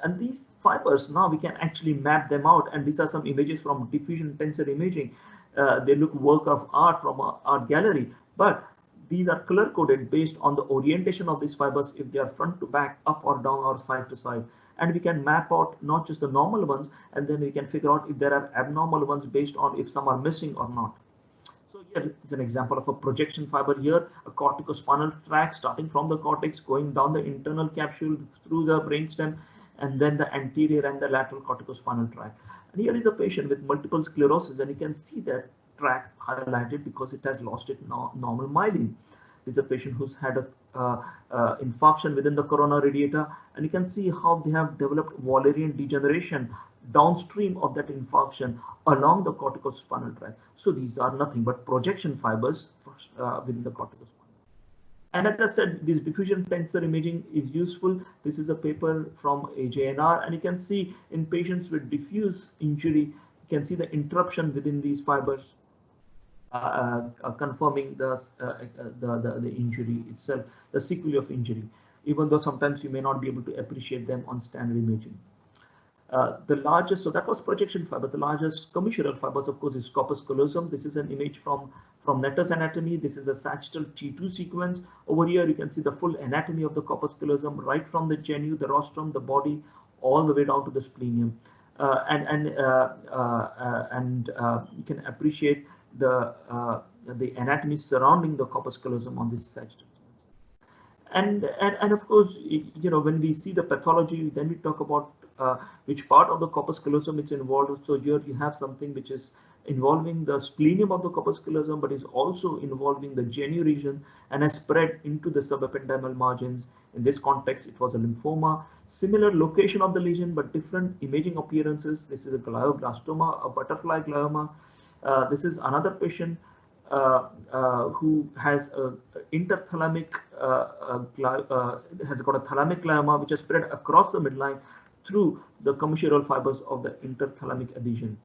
And these fibers, now we can actually map them out, and these are some images from diffusion tensor imaging. They look work of art from an art gallery, but these are color coded based on the orientation of these fibers, if they are front to back, up or down, or side to side. And we can map out not just the normal ones, and then we can figure out if there are abnormal ones based on if some are missing or not. So here is an example of a projection fiber here, a corticospinal tract starting from the cortex, going down the internal capsule through the brainstem, and then the anterior and the lateral corticospinal tract. And here is a patient with multiple sclerosis, and you can see that tract highlighted because it has lost its normal myelin. This is a patient who's had a infarction within the corona radiata, and you can see how they have developed Wallerian degeneration downstream of that infarction along the corticospinal tract. So these are nothing but projection fibers within the corticospinal. And as I said, this diffusion tensor imaging is useful. This is a paper from AJNR, and you can see in patients with diffuse injury, you can see the interruption within these fibers, confirming the injury itself, the sequelae of injury, even though sometimes you may not be able to appreciate them on standard imaging. The largest, so that was projection fibers. The largest commissural fibers, of course, is Copus Callosum. This is an image from Netter's anatomy. This is a sagittal T2 sequence. Over here, you can see the full anatomy of the Copus Callosum, right from the genu, the rostrum, the body, all the way down to the splenium. You can appreciate the anatomy surrounding the Copus Callosum on this sagittal. And of course, you know, when we see the pathology, then we talk about which part of the Copus Callosum is involved. So here you have something which is involving the splenium of the Copus Callosum, but is also involving the genu region and has spread into the subependymal margins. In this context, it was a lymphoma. Similar location of the lesion, but different imaging appearances. This is a glioblastoma, a butterfly glioma. This is another patient who has a interthalamic has got a thalamic glioma which has spread across the midline through the commissural fibers of the interthalamic adhesion.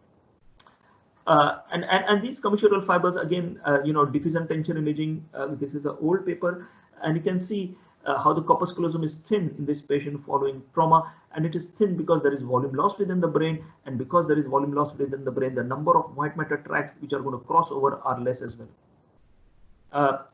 And these commissural fibers, again, you know, diffusion tensor imaging. This is an old paper, and you can see how the Copus Callosum is thin in this patient following trauma, and it is thin because there is volume loss within the brain, and because there is volume loss within the brain, the number of white matter tracts which are going to cross over are less as well.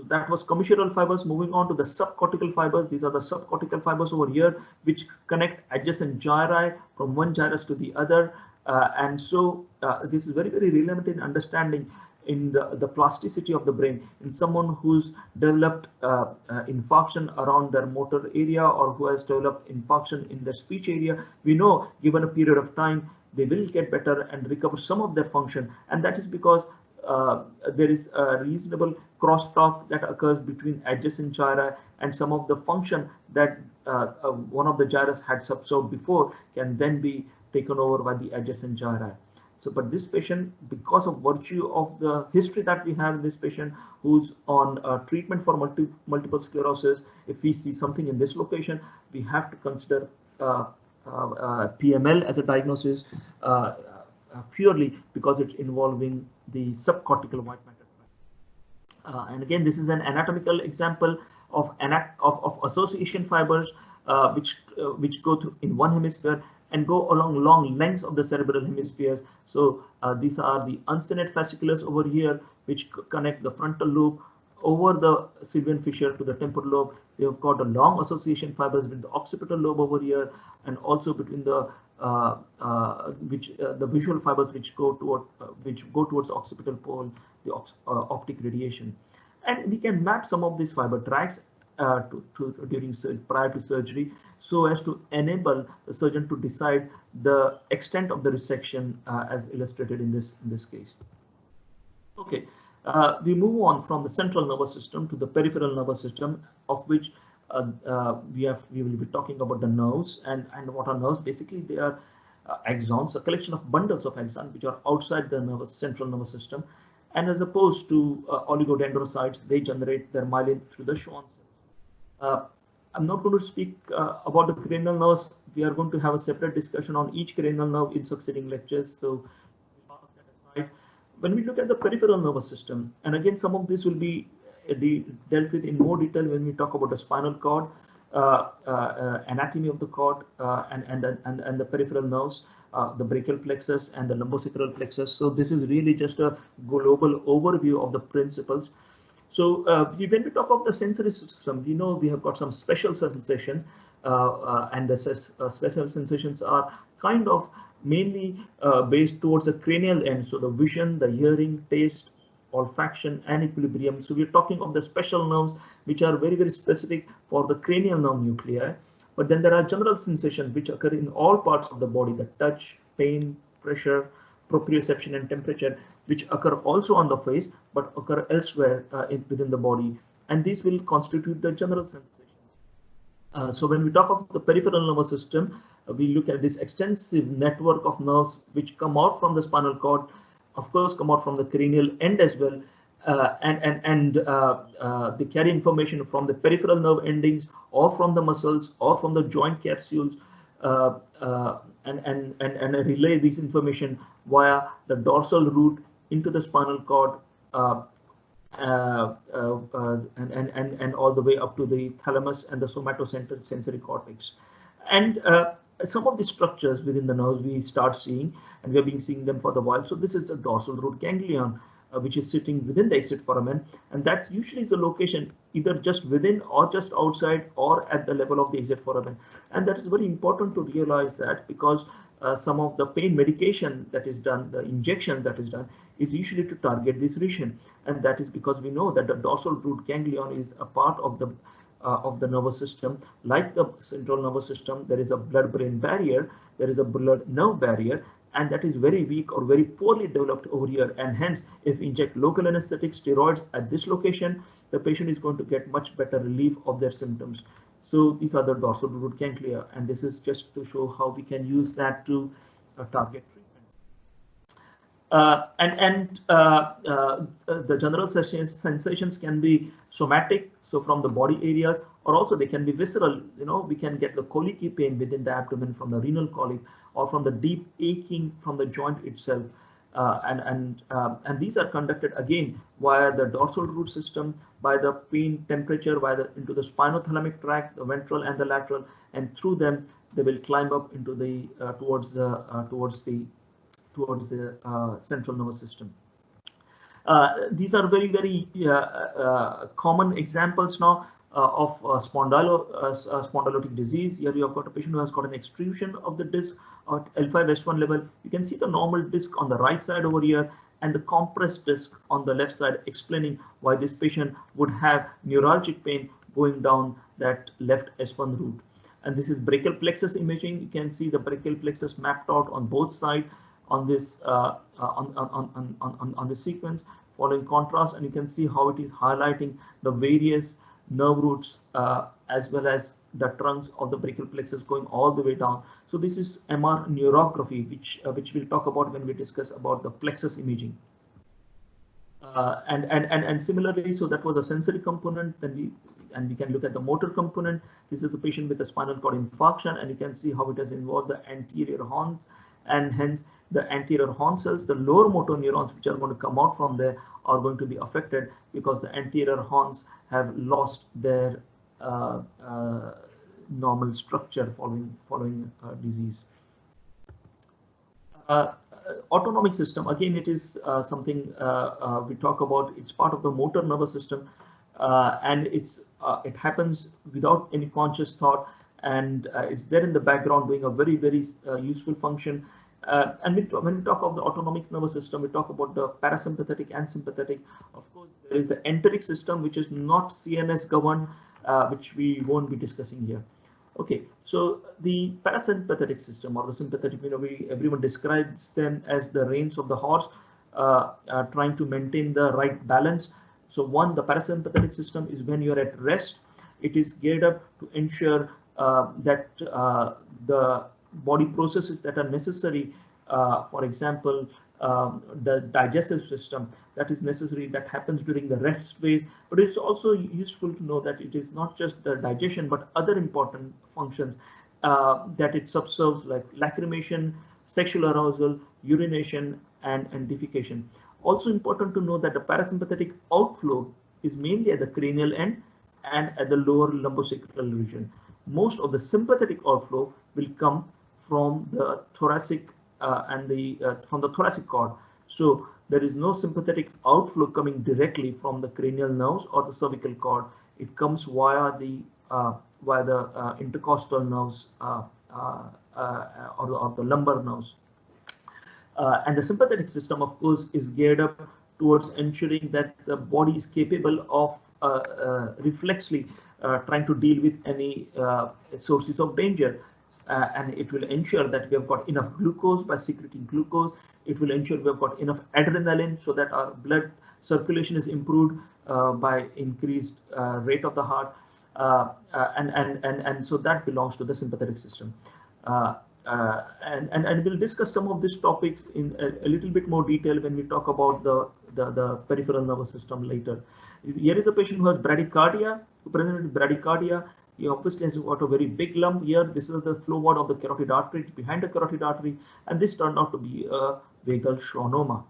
That was commissural fibers. Moving on to the subcortical fibers. These are the subcortical fibers over here, which connect adjacent gyri from one gyrus to the other. And so this is very, very relevant in understanding in the plasticity of the brain in someone who's developed infarction around their motor area, or who has developed infarction in their speech area. We know, given a period of time, they will get better and recover some of their function, and that is because there is a reasonable crosstalk that occurs between adjacent gyra, and some of the function that one of the gyrus had subserved before can then be taken over by the adjacent gyri. So, but this patient, because of virtue of the history that we have in this patient who's on treatment for multiple sclerosis, if we see something in this location, we have to consider PML as a diagnosis purely because it's involving the subcortical white matter. And again, this is an anatomical example of association fibers which go through in one hemisphere and go along long lengths of the cerebral hemispheres. So these are the uncinate fasciculus over here, which connect the frontal lobe over the Sylvian fissure to the temporal lobe. We have got a long association fibers with the occipital lobe over here, and also between the the visual fibers which go towards occipital pole, the optic radiation. And we can map some of these fiber tracts prior to surgery, so as to enable the surgeon to decide the extent of the resection as illustrated in this case. Okay, we move on from the central nervous system to the peripheral nervous system, of which we will be talking about the nerves. And what are nerves? Basically, they are axons, a collection of bundles of axons which are outside the central nervous system. And as opposed to oligodendrocytes, they generate their myelin through the Schwann cells. I'm not going to speak about the cranial nerves. We are going to have a separate discussion on each cranial nerve in succeeding lectures, so we'll park that aside. When we look at the peripheral nervous system, and again some of this will be dealt with in more detail when we talk about the spinal cord, anatomy of the cord, and the peripheral nerves, the brachial plexus and the lumbosacral plexus. So this is really just a global overview of the principles. So when we talk of the sensory system, we know we have got some special sensations, and the special sensations are kind of mainly based towards the cranial end. So the vision, the hearing, taste, olfaction, and equilibrium. So we're talking of the special nerves which are very, very specific for the cranial nerve nuclei. But then there are general sensations which occur in all parts of the body: the touch, pain, pressure, proprioception, and temperature, which occur also on the face but occur elsewhere within the body, and these will constitute the general sensation. So when we talk of the peripheral nervous system, we look at this extensive network of nerves which come out from the spinal cord, of course come out from the cranial end as well, and they carry information from the peripheral nerve endings or from the muscles or from the joint capsules, and relay this information via the dorsal root into the spinal cord, and all the way up to the thalamus and the somatosensory cortex. And some of the structures within the nerves we start seeing, and we have been seeing them for a while. So this is a dorsal root ganglion, which is sitting within the exit foramen, and that's usually the location either just within or just outside or at the level of the exit foramen. And that is very important to realize that, because some of the pain medication that is done, the injection that is done, is usually to target this region, and that is because we know that the dorsal root ganglion is a part of the nervous system. Like the central nervous system, there is a blood-brain barrier, there is a blood-nerve barrier, and that is very weak or very poorly developed over here. And hence, if we inject local anesthetic steroids at this location, the patient is going to get much better relief of their symptoms. So these are the dorsal root ganglia, and this is just to show how we can use that to target treatment. The general sensations can be somatic, so from the body areas, or also they can be visceral. You know, we can get the colicky pain within the abdomen from the renal colic, or from the deep aching from the joint itself. And these are conducted again via the dorsal root system, by the pain temperature, into the spinothalamic tract, the ventral and the lateral, and through them they will climb up into the towards the central nervous system. These are very, very common examples now of spondylotic disease. Here you have got a patient who has got an extrusion of the disc at L5-S1 level. You can see the normal disc on the right side over here, and the compressed disc on the left side, explaining why this patient would have neuralgic pain going down that left S1 root. And this is brachial plexus imaging. You can see the brachial plexus mapped out on both sides on this on this sequence following contrast, and you can see how it is highlighting the various nerve roots as well as the trunks of the brachial plexus going all the way down. So this is MR neurography, which we'll talk about when we discuss about the plexus imaging. And similarly, so that was a sensory component. Then we can look at the motor component. This is a patient with a spinal cord infarction, and you can see how it has involved the anterior horn, and hence the anterior horn cells, the lower motor neurons which are going to come out from there are going to be affected because the anterior horns have lost their normal structure following disease. Autonomic system, again, it is something we talk about. It's part of the motor nervous system, and it happens without any conscious thought, and it's there in the background doing a very useful function. And when we talk of the autonomic nervous system, we talk about the parasympathetic and sympathetic. Of course, there is the enteric system, which is not CNS governed, which we won't be discussing here. Okay, so the parasympathetic system or the sympathetic, everyone describes them as the reins of the horse, trying to maintain the right balance. So the parasympathetic system is when you're at rest. It is geared up to ensure that the body processes that are necessary, for example, the digestive system that is necessary, that happens during the rest phase. But it's also useful to know that it is not just the digestion, but other important functions that it subserves, like lacrimation, sexual arousal, urination, and defecation. Also important to know that the parasympathetic outflow is mainly at the cranial end and at the lower lumbosacral region. Most of the sympathetic outflow will come from the thoracic from the thoracic cord. So there is no sympathetic outflow coming directly from the cranial nerves or the cervical cord. It comes via the intercostal nerves or the lumbar nerves. And the sympathetic system, of course, is geared up towards ensuring that the body is capable of reflexly trying to deal with any sources of danger. And it will ensure that we have got enough glucose by secreting glucose. It will ensure we have got enough adrenaline so that our blood circulation is improved by increased rate of the heart. And so that belongs to the sympathetic system. And we'll discuss some of these topics in a little bit more detail when we talk about the peripheral nervous system later. Here is a patient who has bradycardia, who presented with bradycardia. He obviously has got a very big lump here. This is the flow ward of the carotid artery. It's behind the carotid artery, and this turned out to be a vagal schwannoma.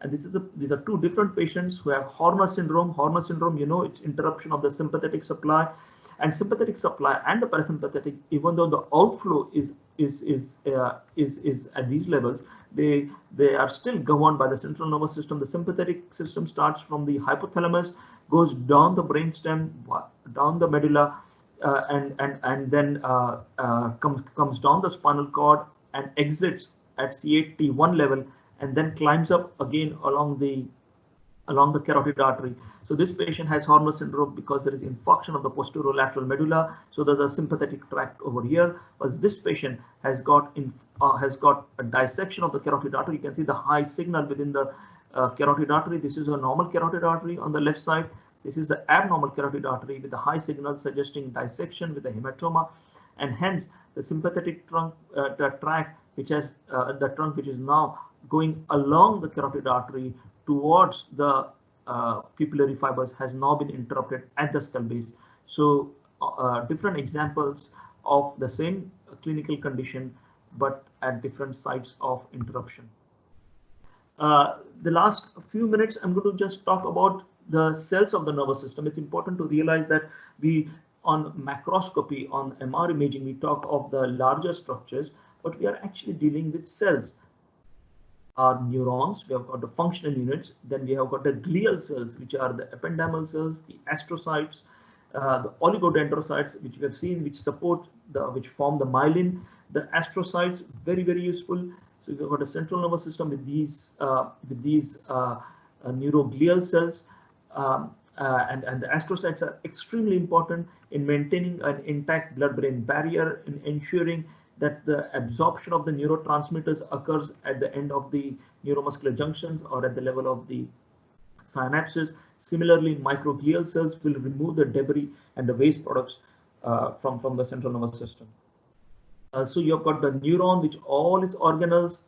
And these are two different patients who have Horner syndrome. Horner syndrome, it's interruption of the sympathetic supply, and sympathetic supply and the parasympathetic, even though the outflow is at these levels, they are still governed by the central nervous system. The sympathetic system starts from the hypothalamus, goes down the brainstem, down the medulla, and then comes down the spinal cord and exits at C8T1 level, and then climbs up again along the carotid artery. So this patient has Horner syndrome because there is infarction of the posterolateral medulla. So there's a sympathetic tract over here. But this patient has got a dissection of the carotid artery. You can see the high signal within the carotid artery. This is a normal carotid artery on the left side. This is the abnormal carotid artery with the high signal suggesting dissection with a hematoma, and hence the sympathetic trunk, the tract which has the trunk which is now going along the carotid artery towards the pupillary fibers has now been interrupted at the skull base. So different examples of the same clinical condition, but at different sites of interruption. The last few minutes, I'm going to just talk about the cells of the nervous system. It's important to realize that on macroscopy, on MR imaging, we talk of the larger structures, but we are actually dealing with cells. Our neurons, we have got the functional units, then we have got the glial cells, which are the ependymal cells, the astrocytes, the oligodendrocytes, which we have seen, which form the myelin. The astrocytes, very useful. So we've got a central nervous system with these neuroglial cells, and the astrocytes are extremely important in maintaining an intact blood-brain barrier, in ensuring that the absorption of the neurotransmitters occurs at the end of the neuromuscular junctions or at the level of the synapses. Similarly, microglial cells will remove the debris and the waste products from the central nervous system. So you've got the neuron, which all its organelles,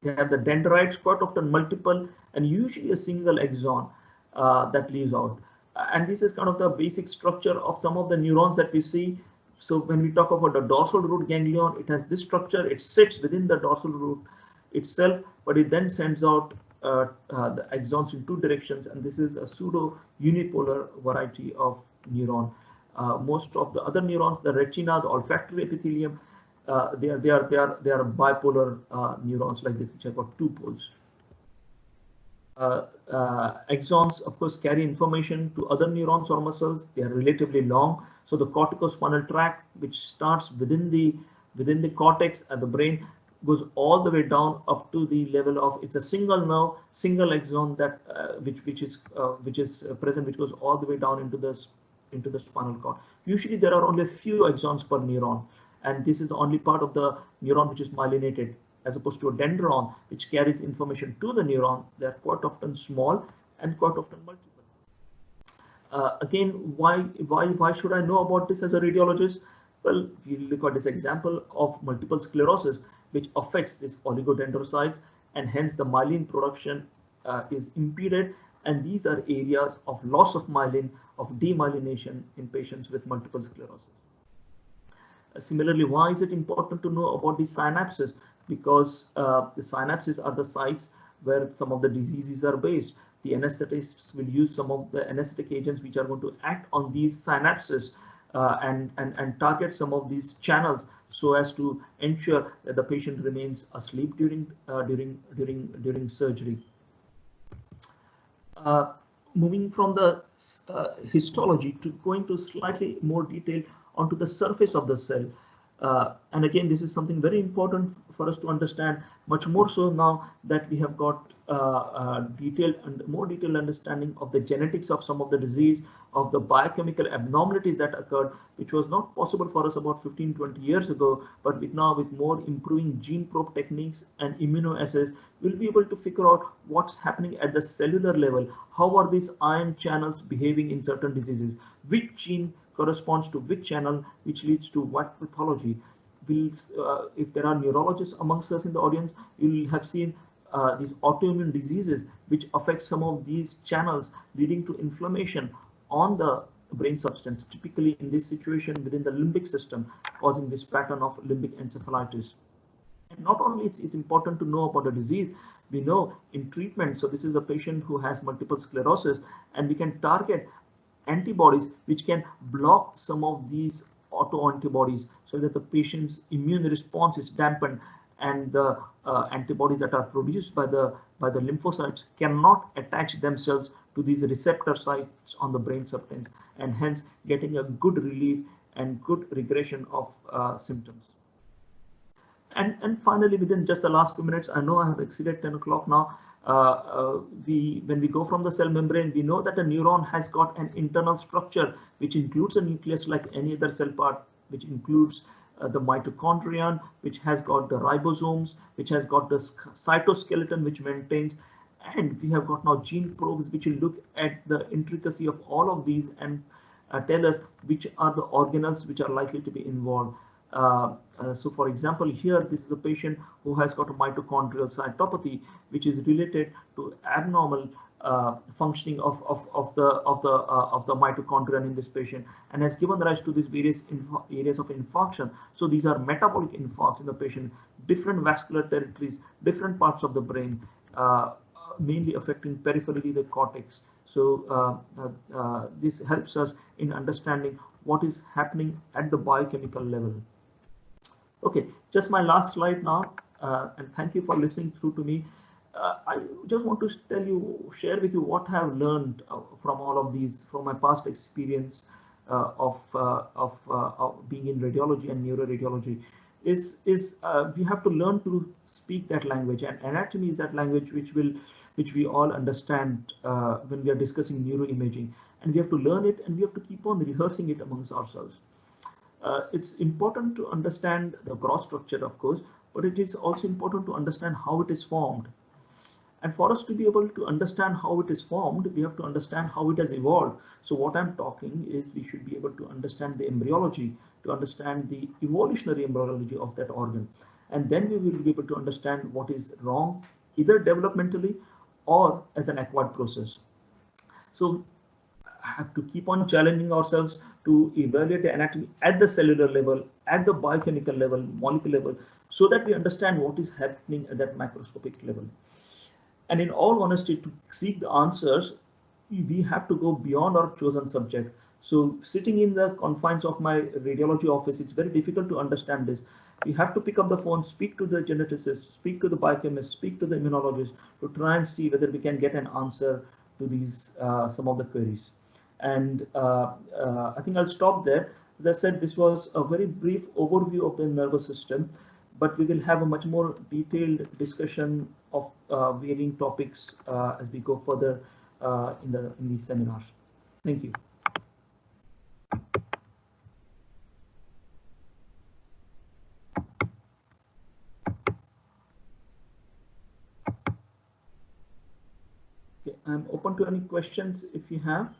they have the dendrites, quite often multiple, and usually a single axon that leaves out. And this is kind of the basic structure of some of the neurons that we see. So when we talk about the dorsal root ganglion, it has this structure. It sits within the dorsal root itself, but it then sends out the axons in two directions, and this is a pseudo unipolar variety of neuron. Most of the other neurons, the retina, the olfactory epithelium, they are bipolar neurons like this, which have got two poles. Axons, of course, carry information to other neurons or muscles. They are relatively long. So the corticospinal tract, which starts within the cortex at the brain, goes all the way down up to the level of, it's a single nerve, single axon that which is present, which goes all the way down into the spinal cord. Usually there are only a few axons per neuron, and this is the only part of the neuron which is myelinated, as opposed to a dendron, which carries information to the neuron. They are quite often small and quite often multiple. Again, why should I know about this as a radiologist? Well, we look at this example of multiple sclerosis, which affects these oligodendrocytes, and hence the myelin production is impeded. And these are areas of loss of myelin, of demyelination in patients with multiple sclerosis. Similarly, why is it important to know about these synapses? Because the synapses are the sites where some of the diseases are based. The anesthetists will use some of the anesthetic agents which are going to act on these synapses and target some of these channels so as to ensure that the patient remains asleep during surgery. Moving from the histology to going to slightly more detail onto the surface of the cell. And again, this is something very important for us to understand, much more so now that we have got more detailed understanding of the genetics of some of the disease, of the biochemical abnormalities that occurred, which was not possible for us about 15-20 years ago, but with more improving gene probe techniques and immunoassays, we'll be able to figure out what's happening at the cellular level. How are these ion channels behaving in certain diseases? Which gene corresponds to which channel, which leads to what pathology? If there are neurologists amongst us in the audience, you'll have seen these autoimmune diseases which affect some of these channels, leading to inflammation on the brain substance, typically in this situation within the limbic system, causing this pattern of limbic encephalitis. And not only it's important to know about the disease, we know in treatment, so this is a patient who has multiple sclerosis, and we can target antibodies which can block some of these autoantibodies so that the patient's immune response is dampened, and the antibodies that are produced by the lymphocytes cannot attach themselves to these receptor sites on the brain substance, and hence getting a good relief and good regression of symptoms. And finally, within just the last few minutes, I know I have exceeded 10 o'clock now. When we go from the cell membrane, we know that a neuron has got an internal structure which includes a nucleus like any other cell part, which includes the mitochondrion, which has got the ribosomes, which has got the cytoskeleton which maintains, and we have got now gene probes which will look at the intricacy of all of these and tell us which are the organelles which are likely to be involved. So for example, here this is a patient who has got a mitochondrial cytopathy, which is related to abnormal functioning of the mitochondria in this patient, and has given rise to these various areas of infarction. So these are metabolic infarcts in the patient, different vascular territories, different parts of the brain, mainly affecting peripherally the cortex. So this helps us in understanding what is happening at the biochemical level. Okay, just my last slide now, and thank you for listening through to me. I just want to share with you what I have learned from all of these, from my past experience of being in radiology and neuroradiology. We have to learn to speak that language, and anatomy is that language which we all understand when we are discussing neuroimaging, and we have to learn it, and we have to keep on rehearsing it amongst ourselves. It's important to understand the gross structure, of course, but it is also important to understand how it is formed. And for us to be able to understand how it is formed, we have to understand how it has evolved. So what I'm talking is we should be able to understand the embryology, to understand the evolutionary embryology of that organ. And then we will be able to understand what is wrong, either developmentally or as an acquired process. So have to keep on challenging ourselves to evaluate the anatomy at the cellular level, at the biochemical level, molecular level, so that we understand what is happening at that macroscopic level. And in all honesty, to seek the answers, we have to go beyond our chosen subject. So sitting in the confines of my radiology office, it's very difficult to understand this. We have to pick up the phone, speak to the geneticist, speak to the biochemist, speak to the immunologist to try and see whether we can get an answer to these some of the queries. And I think I'll stop there. As I said, this was a very brief overview of the nervous system, but we will have a much more detailed discussion of varying topics as we go further in these seminars. Thank you. Okay, I'm open to any questions if you have.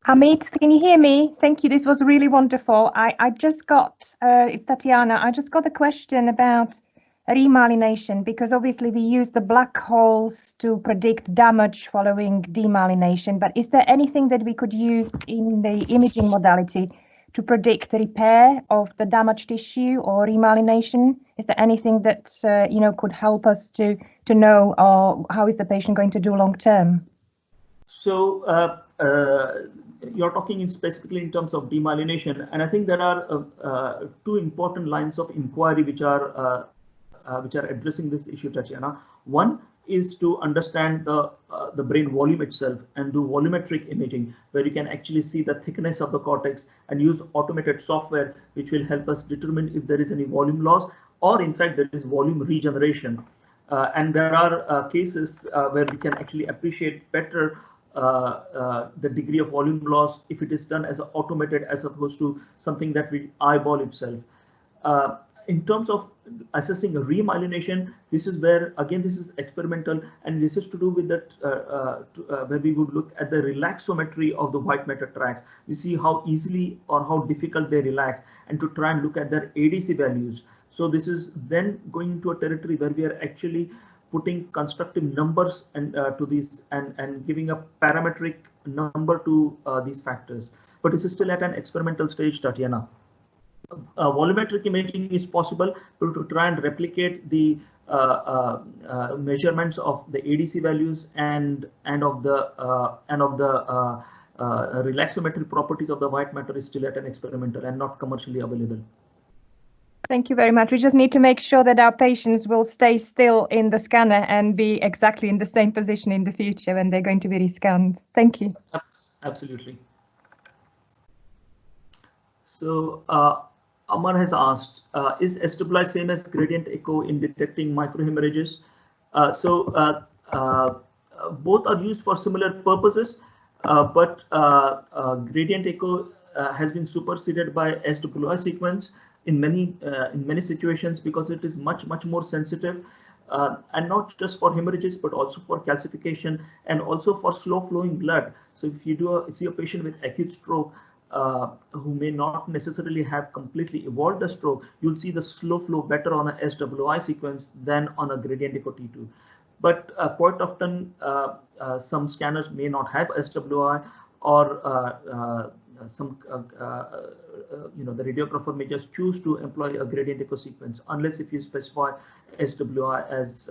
Amit, can you hear me? Thank you. This was really wonderful. I just got, it's Tatiana, I just got a question about remyelination, because obviously we use the black holes to predict damage following demyelination, but is there anything that we could use in the imaging modality to predict repair of the damaged tissue or remyelination? Is there anything that could help us to know how is the patient going to do long term? So you're talking specifically in terms of demyelination, and I think there are two important lines of inquiry which are addressing this issue, Tatiana. One is to understand the brain volume itself and do volumetric imaging, where you can actually see the thickness of the cortex and use automated software which will help us determine if there is any volume loss or in fact there is volume regeneration. And there are cases where we can actually appreciate better the degree of volume loss if it is done as automated as opposed to something that we eyeball itself. In terms of assessing remyelination, this is where again this is experimental, and this is to do with that where we would look at the relaxometry of the white matter tracts. We see how easily or how difficult they relax, and to try and look at their ADC values. So this is then going into a territory where we are actually putting constructive numbers and to these and giving a parametric number to these factors. But this is still at an experimental stage, Tatiana. Volumetric imaging is possible to try and replicate the measurements of the ADC values and of the relaxometry properties of the white matter is still at an experimental and not commercially available. Thank you very much. We just need to make sure that our patients will stay still in the scanner and be exactly in the same position in the future when they're going to be rescanned. Thank you. Absolutely. So Amar has asked, is SWI same as gradient echo in detecting microhemorrhages? Both are used for similar purposes, but gradient echo has been superseded by SWI sequence in many situations because it is much more sensitive, and not just for hemorrhages but also for calcification and also for slow flowing blood. So if you see a patient with acute stroke who may not necessarily have completely evolved the stroke, you'll see the slow flow better on a SWI sequence than on a gradient echo T2. But quite often some scanners may not have SWI, or the radiographer may just choose to employ a gradient echo sequence unless if you specify SWI as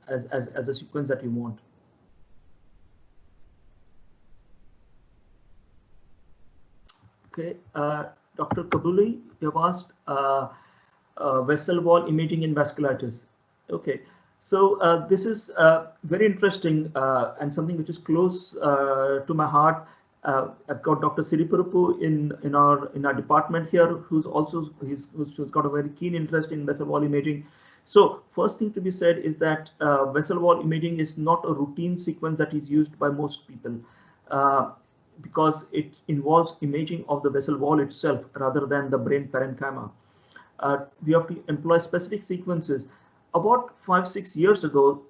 a sequence that you want. Okay, Dr. Kabuli, you have asked vessel wall imaging in vasculitis. Okay, so this is very interesting and something which is close to my heart. I've got Dr. Siripurupu in our department here, who's got a very keen interest in vessel wall imaging. So first thing to be said is that vessel wall imaging is not a routine sequence that is used by most people because it involves imaging of the vessel wall itself rather than the brain parenchyma. We have to employ specific sequences. About 5-6 years ago,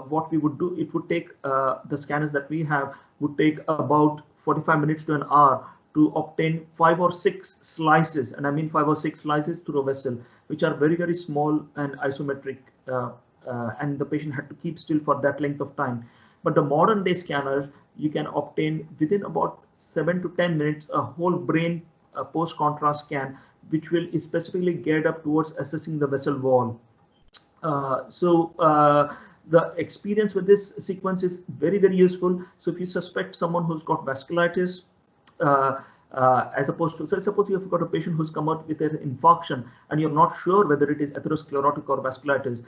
what we would do, it would take the scanners that we have would take about 45 minutes to an hour to obtain 5 or 6 slices, and I mean 5 or 6 slices through a vessel, which are very, very small and isometric, and the patient had to keep still for that length of time. But the modern day scanners, you can obtain within about 7 to 10 minutes a whole brain post-contrast scan, which will is specifically geared up towards assessing the vessel wall. The experience with this sequence is very, very useful. So if you suspect someone who's got vasculitis, as opposed to, so suppose you have got a patient who's come out with an infarction and you're not sure whether it is atherosclerotic or vasculitis,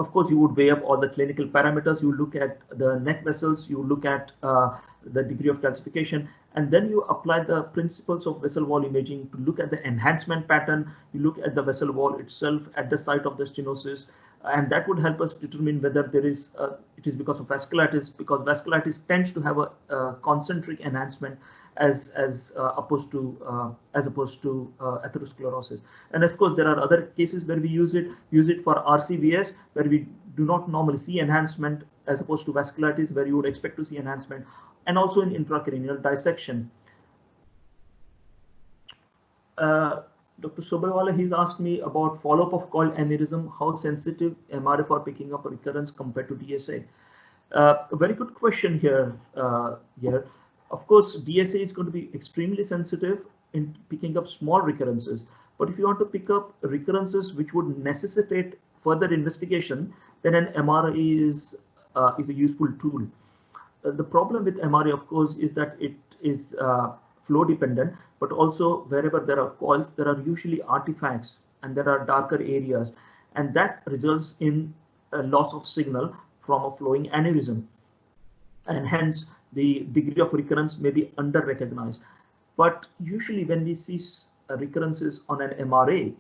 of course, you would weigh up all the clinical parameters. You look at the neck vessels, you look at the degree of calcification, and then you apply the principles of vessel wall imaging to look at the enhancement pattern. You look at the vessel wall itself at the site of the stenosis, and that would help us determine whether there is it is because of vasculitis, because vasculitis tends to have a concentric enhancement as opposed to atherosclerosis. And of course, there are other cases where we use it for RCVS, where we do not normally see enhancement, as opposed to vasculitis, where you would expect to see enhancement, and also in intracranial dissection. Dr. Sobewala, he's asked me about follow-up of coiled aneurysm, how sensitive MRI for picking up a recurrence compared to DSA. A very good question here. Of course, DSA is going to be extremely sensitive in picking up small recurrences. But if you want to pick up recurrences which would necessitate further investigation, then an MRI is a useful tool. The problem with MRI, of course, is that it is flow dependent, but also wherever there are coils, there are usually artifacts and there are darker areas, and that results in a loss of signal from a flowing aneurysm, and hence the degree of recurrence may be under recognized. But usually when we see recurrences on an MRA,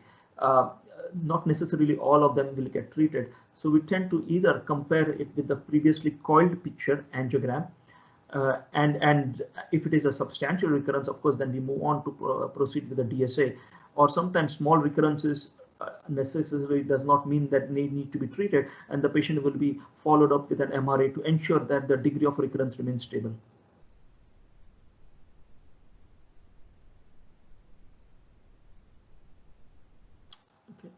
not necessarily all of them will get treated. So we tend to either compare it with the previously coiled picture angiogram, and if it is a substantial recurrence, of course, then we move on to proceed with the DSA. Or sometimes small recurrences necessarily does not mean that they need to be treated, and the patient will be followed up with an MRA to ensure that the degree of recurrence remains stable. Okay.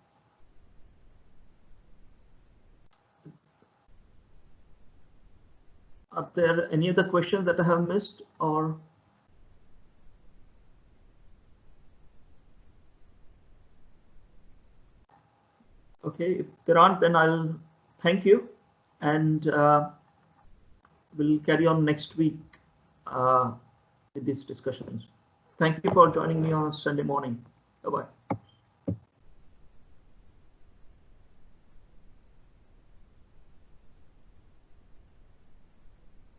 Are there any other questions that I have missed, or? Okay, if there aren't, then I'll thank you, and we'll carry on next week with these discussions. Thank you for joining me on Sunday morning. Bye-bye.